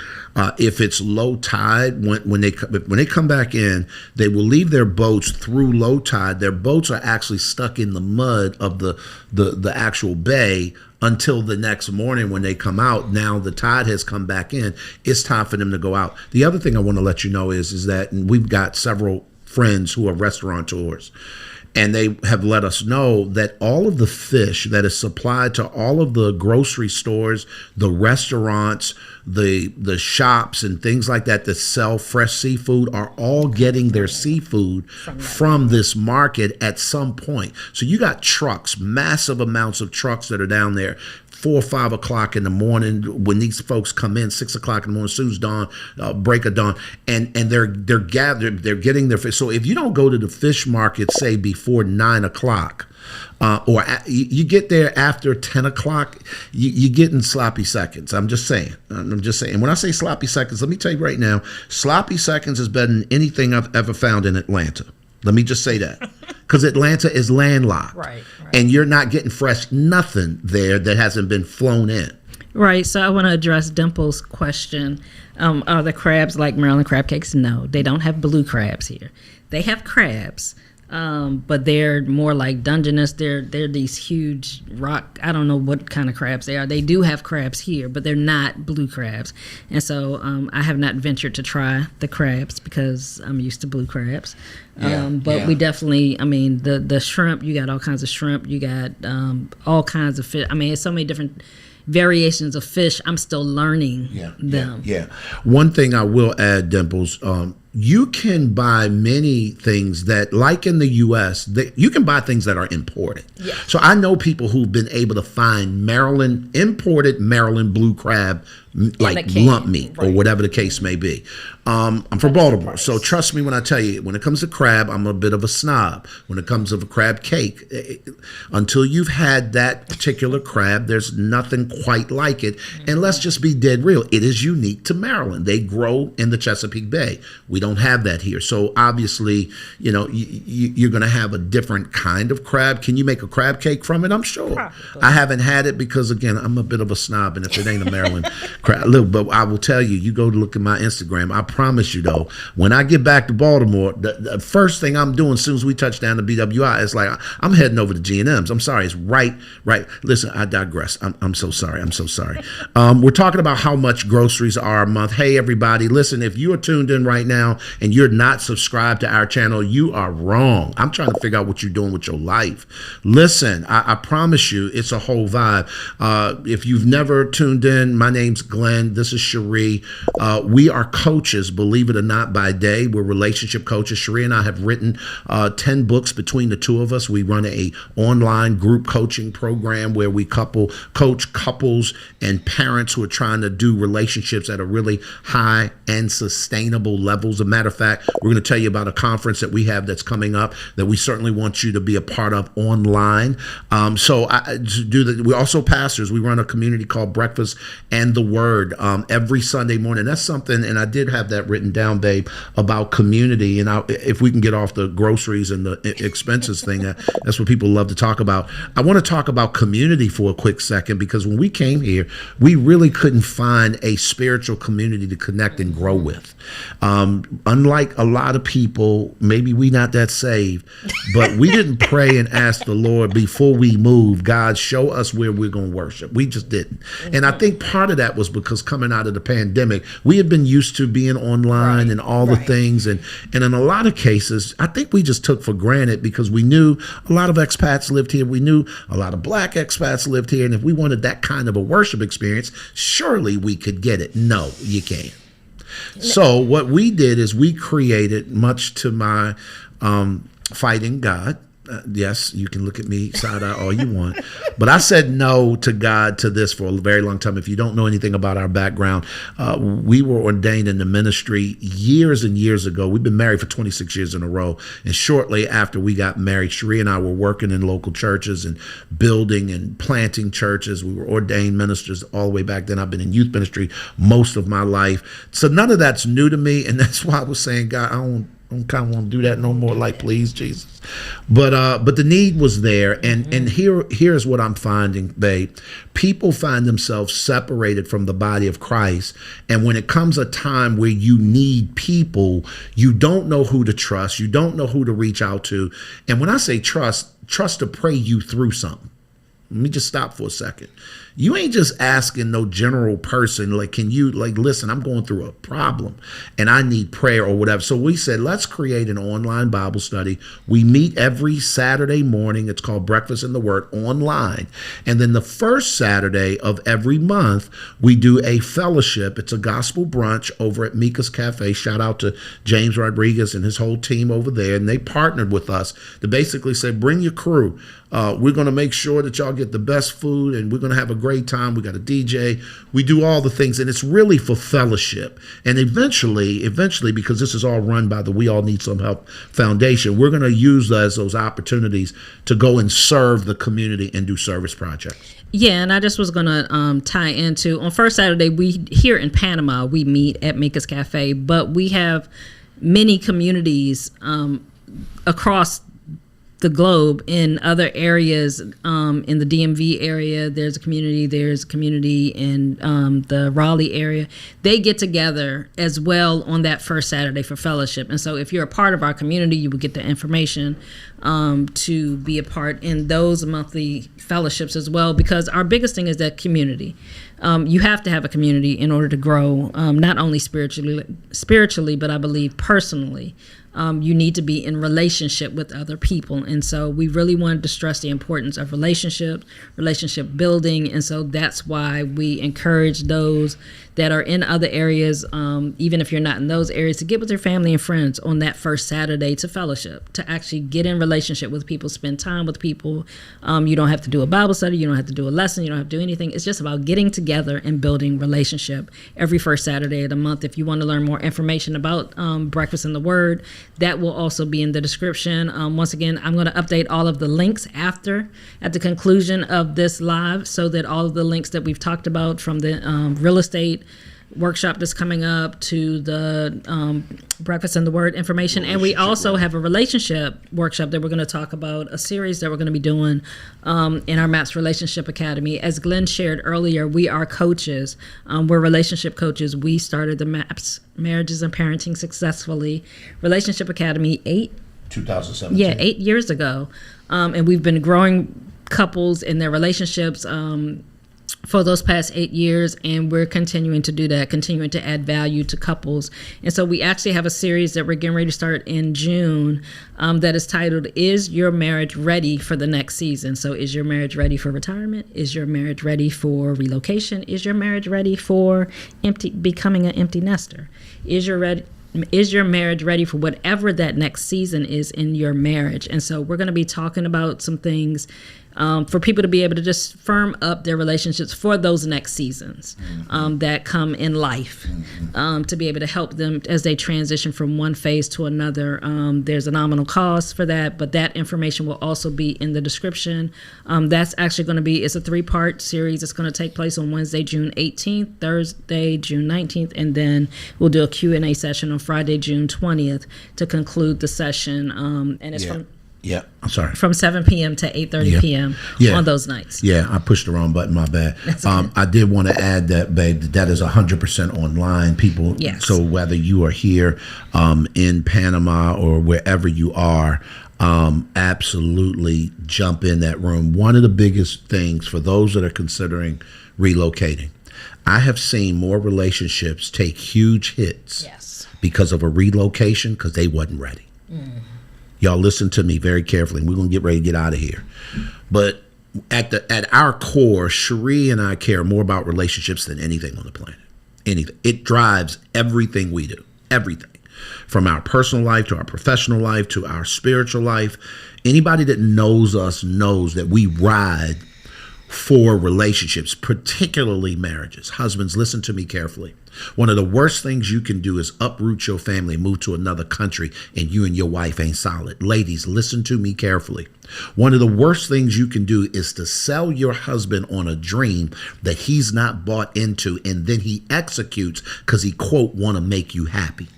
if it's low tide, when they come back in, they will leave their boats through low tide. Their boats are actually stuck in the mud of the actual bay until the next morning when they come out. Now the tide has come back in. It's time for them to go out. The other thing I want to let you know is that, and we've got several friends who are restaurateurs, and they have let us know that all of the fish that is supplied to all of the grocery stores, the restaurants, the shops and things like that sell fresh seafood are all getting their seafood from this market at some point. So you got trucks, massive amounts of trucks that are down there 4 or 5 o'clock in the morning when these folks come in, 6 o'clock in the morning, as soon as dawn, break of dawn, and they're gathered, they're getting their fish. So if you don't go to the fish market, say before 9 o'clock, You get there after 10 o'clock, you're getting sloppy seconds. I'm just saying. And when I say sloppy seconds, let me tell you right now, sloppy seconds is better than anything I've ever found in Atlanta. Let me just say that. Because Atlanta is landlocked. Right. And you're not getting fresh nothing there that hasn't been flown in. Right. So I want to address Dimple's question. Are the crabs like Maryland crab cakes? No, they don't have blue crabs here. They have crabs, but they're more like Dungeness. They're these huge rock. I don't know what kind of crabs they are. They do have crabs here, but they're not blue crabs. And so I have not ventured to try the crabs because I'm used to blue crabs. But we definitely, I mean, the shrimp, you got all kinds of shrimp. You got all kinds of fish. I mean, it's so many different variations of fish. I'm still learning them. Yeah. One thing I will add, Dimples, you can buy many things that, like in the U.S., you can buy things that are imported. Yeah. So I know people who've been able to find imported Maryland blue crab, like lump meat or whatever the case may be. I'm from Baltimore, so trust me when I tell you, when it comes to crab, I'm a bit of a snob. When it comes to a crab cake, until you've had that particular crab, there's nothing quite like it. And let's just be dead real. It is unique to Maryland. They grow in the Chesapeake Bay. We don't have that here. So obviously, you're going to have a different kind of crab. Can you make a crab cake from it? I'm sure. Probably. I haven't had it because, again, I'm a bit of a snob, and if it ain't a Maryland crab, look, but I will tell you, you go to look at my Instagram, I promise you, though, when I get back to Baltimore, the first thing I'm doing as soon as we touch down to BWI is like, I'm heading over to G&M's. I'm sorry. It's right. Listen, I digress. I'm so sorry. We're talking about how much groceries are a month. Hey, everybody, listen, if you are tuned in right now and you're not subscribed to our channel, you are wrong. I'm trying to figure out what you're doing with your life. Listen, I promise you, it's a whole vibe. If you've never tuned in, my name's Glenn. This is Cherie. We are coaches, believe it or not, by day. We're relationship coaches. Cherie and I have written 10 books between the two of us. We run a online group coaching program where we coach couples and parents who are trying to do relationships at a really high and sustainable level. As a matter of fact, we're going to tell you about a conference that we have that's coming up that we certainly want you to be a part of online. We're also pastors. We run a community called Breakfast and the Word every Sunday morning. That's something, and I did have that written down, babe, about community. And if we can get off the groceries and the expenses thing, that's what people love to talk about. I want to talk about community for a quick second, because when we came here, we really couldn't find a spiritual community to connect and grow with. Unlike a lot of people, maybe we not that saved, but we didn't pray and ask the Lord before we moved, God, show us where we're going to worship. We just didn't. And I think part of that was because coming out of the pandemic, we had been used to being online and all the things. And in a lot of cases, I think we just took for granted because we knew a lot of expats lived here. We knew a lot of black expats lived here. And if we wanted that kind of a worship experience, surely we could get it. No, you can't. So what we did is we created, much to my fighting God. Yes, you can look at me side eye all you want. But I said no to God to this for a very long time. If you don't know anything about our background, we were ordained in the ministry years and years ago. We've been married for 26 years in a row. And shortly after we got married, Cherie and I were working in local churches and building and planting churches. We were ordained ministers all the way back then. I've been in youth ministry most of my life. So none of that's new to me. And that's why I was saying, God, I don't kind of want to do that no more. Like, please, Jesus. But the need was there, and here's what I'm finding, babe. People find themselves separated from the body of Christ, and when it comes a time where you need people, you don't know who to trust, you don't know who to reach out to. And when I say trust to pray you through something. Let me just stop for a second. You ain't just asking no general person, like, can you, like, listen, I'm going through a problem and I need prayer or whatever. So we said, let's create an online Bible study. We meet every Saturday morning. It's called Breakfast in the Word online. And then the first Saturday of every month, we do a fellowship. It's a gospel brunch over at Mika's Cafe. Shout out to James Rodriguez and his whole team over there. And they partnered with us to basically say, bring your crew. We're going to make sure that y'all get get the best food, and we're going to have a great time. We got a DJ. We do all the things, and it's really for fellowship. And eventually, because this is all run by the We All Need Some Help Foundation, we're going to use those opportunities to go and serve the community and do service projects. Yeah, and I just was going to tie into, on first Saturday, we here in Panama, we meet at Mika's Cafe, but we have many communities across the globe in other areas. In the DMV area, there's a community in the Raleigh area. They get together as well on that first Saturday for fellowship. And so if you're a part of our community, you will get the information to be a part in those monthly fellowships as well, because our biggest thing is that community. You have to have a community in order to grow, not only spiritually, but I believe personally. You need to be in relationship with other people. And so we really wanted to stress the importance of relationship building. And so that's why we encourage those that are in other areas, even if you're not in those areas, to get with your family and friends on that first Saturday to fellowship, to actually get in relationship with people, spend time with people. You don't have to do a Bible study. You don't have to do a lesson. You don't have to do anything. It's just about getting together and building relationship every first Saturday of the month. If you want to learn more information about Breakfast in the Word, that will also be in the description. Once again, I'm going to update all of the links at the conclusion of this live, so that all of the links that we've talked about, from the real estate workshop that's coming up to the Breakfast in the Word information. And we also have a relationship workshop that we're going to talk about, a series that we're going to be doing in our MAPS Relationship Academy. As Glenn shared earlier, we are coaches. We're relationship coaches. We started the MAPS Marriages and Parenting Successfully Relationship Academy 2017. Yeah, 8 years ago. And we've been growing couples in their relationships for those past 8 years, and we're continuing to do that, continuing to add value to couples. And so we actually have a series that we're getting ready to start in June that is titled, Is Your Marriage Ready for the Next Season? So is your marriage ready for retirement? Is your marriage ready for relocation? Is your marriage ready for becoming an empty nester? Is your marriage ready for whatever that next season is in your marriage? And so we're going to be talking about some things for people to be able to just firm up their relationships for those next seasons that come in life, to be able to help them as they transition from one phase to another. There's a nominal cost for that, but that information will also be in the description. That's actually going to be, it's a 3-part series. It's going to take place on Wednesday, June 18th, Thursday, June 19th, and then we'll do a Q&A session on Friday, June 20th to conclude the session. And it's I'm sorry. From 7 p.m. to 8:30 p.m. on those nights. Yeah, I pushed the wrong button. My bad. I did want to add that, babe, that is 100% online. People, yes. So whether you are here in Panama or wherever you are, absolutely jump in that room. One of the biggest things for those that are considering relocating, I have seen more relationships take huge hits because of a relocation because they wasn't ready. Y'all listen to me very carefully. We're going to get ready to get out of here. But at our core, Cherie and I care more about relationships than anything on the planet. Anything. It drives everything we do. Everything. From our personal life to our professional life to our spiritual life. Anybody that knows us knows that we ride for relationships, particularly marriages. Husbands, listen to me carefully. One of the worst things you can do is uproot your family, move to another country, and you and your wife ain't solid. Ladies, listen to me carefully. One of the worst things you can do is to sell your husband on a dream that he's not bought into, and then he executes because he, quote, want to make you happy.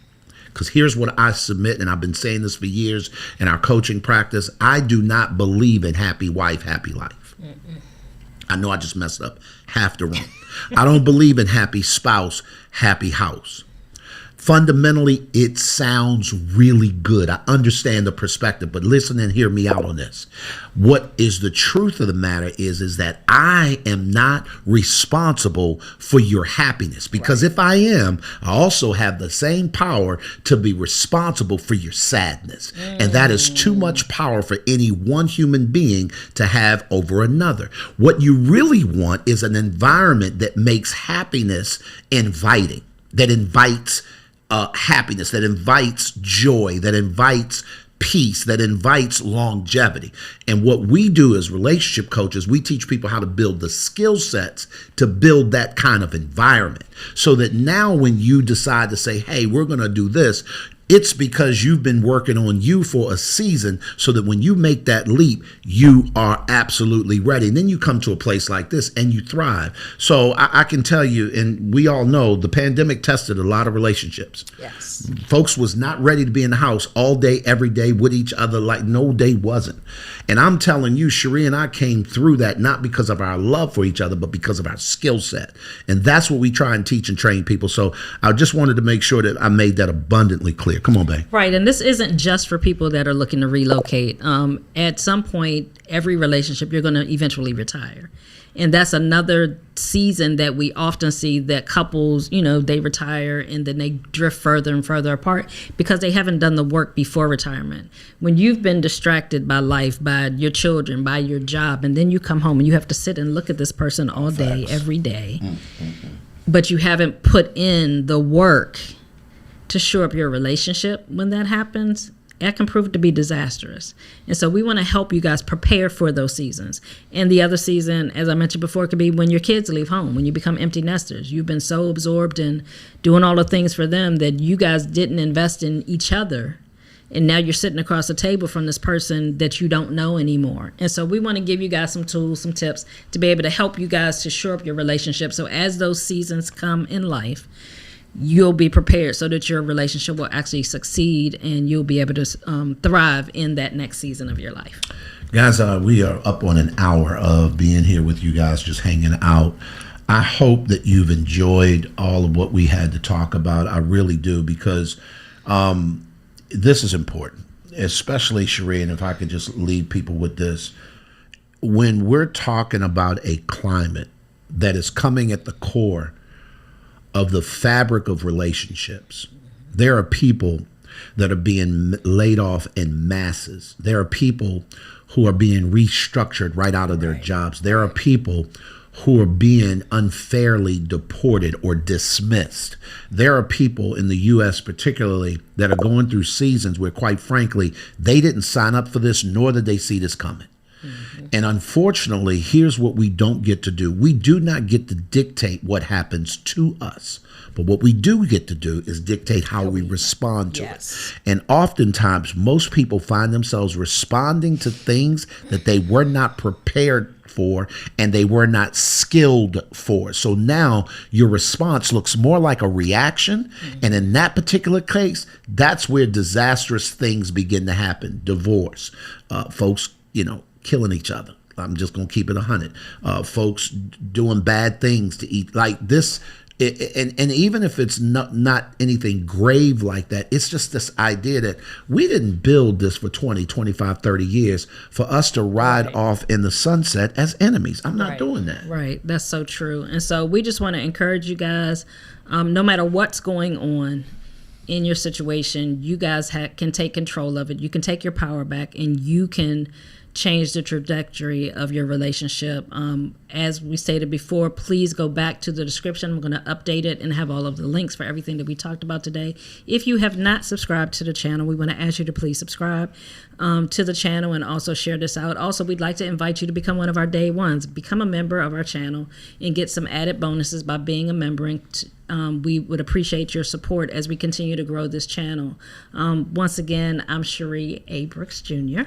Because here's what I submit, and I've been saying this for years in our coaching practice. I do not believe in happy wife, happy life. I know I just messed up half the room. I don't believe in happy spouse, happy house. Fundamentally, it sounds really good. I understand the perspective, but listen and hear me out on this. What is the truth of the matter is that I am not responsible for your happiness, because if I am, I also have the same power to be responsible for your sadness. And that is too much power for any one human being to have over another. What you really want is an environment that makes happiness inviting, that invites happiness, that invites joy, that invites piece that invites longevity. And what we do as relationship coaches, we teach people how to build the skill sets to build that kind of environment, so that now when you decide to say, hey, we're going to do this, it's because you've been working on you for a season, so that when you make that leap, you are absolutely ready. And then you come to a place like this and you thrive. So I can tell you, and we all know, the pandemic tested a lot of relationships. Yes. Folks was not ready to be in the house all day, every day with each other. Like no day wasn't. And I'm telling you, Cherie and I came through that not because of our love for each other, but because of our skill set. And that's what we try and teach and train people. So I just wanted to make sure that I made that abundantly clear. Come on, babe. Right. And this isn't just for people that are looking to relocate. At some point, every relationship, you're going to eventually retire. And that's another season that we often see that couples, they retire and then they drift further and further apart because they haven't done the work before retirement. When you've been distracted by life, by your children, by your job, and then you come home and you have to sit and look at this person all day, every day, but you haven't put in the work to shore up your relationship when that happens, that can prove to be disastrous. And so we want to help you guys prepare for those seasons. And the other season, as I mentioned before, could be when your kids leave home, when you become empty nesters. You've been so absorbed in doing all the things for them that you guys didn't invest in each other. And now you're sitting across the table from this person that you don't know anymore. And so we want to give you guys some tools, some tips to be able to help you guys to shore up your relationship. So as those seasons come in life, you'll be prepared so that your relationship will actually succeed and you'll be able to thrive in that next season of your life. Guys, we are up on an hour of being here with you guys, just hanging out. I hope that you've enjoyed all of what we had to talk about. I really do, because this is important, especially Cherie, and if I could just leave people with this. When we're talking about a climate that is coming at the core of the fabric of relationships, there are people that are being laid off in masses. There are people who are being restructured right out of their jobs. There are people who are being unfairly deported or dismissed. There are people in the U.S. particularly that are going through seasons where, quite frankly, they didn't sign up for this, nor did they see this coming. And unfortunately, here's what we don't get to do. We do not get to dictate what happens to us. But what we do get to do is dictate how we respond to it. And oftentimes, most people find themselves responding to things that they were not prepared for and they were not skilled for. So now your response looks more like a reaction. And in that particular case, that's where disastrous things begin to happen. Divorce, folks, killing each other. I'm just going to keep it 100. Folks doing bad things to eat like this. And even if it's not anything grave like that, it's just this idea that we didn't build this for 20, 25, 30 years for us to ride off in the sunset as enemies. I'm not doing that. Right. That's so true. And so we just want to encourage you guys, no matter what's going on in your situation, you guys can take control of it. You can take your power back and you can change the trajectory of your relationship. As we stated before, please go back to the description. I'm going to update it and have all of the links for everything that we talked about today. If you have not subscribed to the channel, we want to ask you to please subscribe to the channel and also share this out. Also, we'd like to invite you to become one of our day ones. Become a member of our channel and get some added bonuses by being a member. And we would appreciate your support as we continue to grow this channel. Once again, I'm Cherie A. Brooks Jr.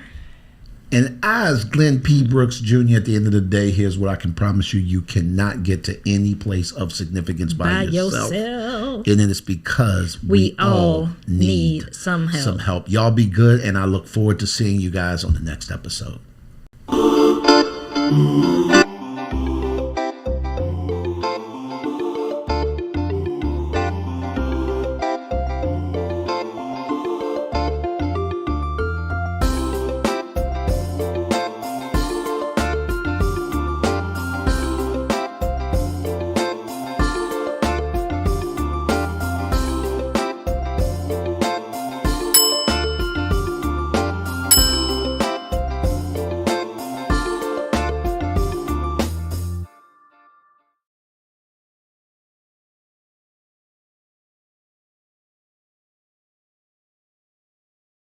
And as Glenn P. Brooks Jr., at the end of the day, here's what I can promise you. You cannot get to any place of significance by yourself. And then it's because we all need some help. Y'all be good, and I look forward to seeing you guys on the next episode.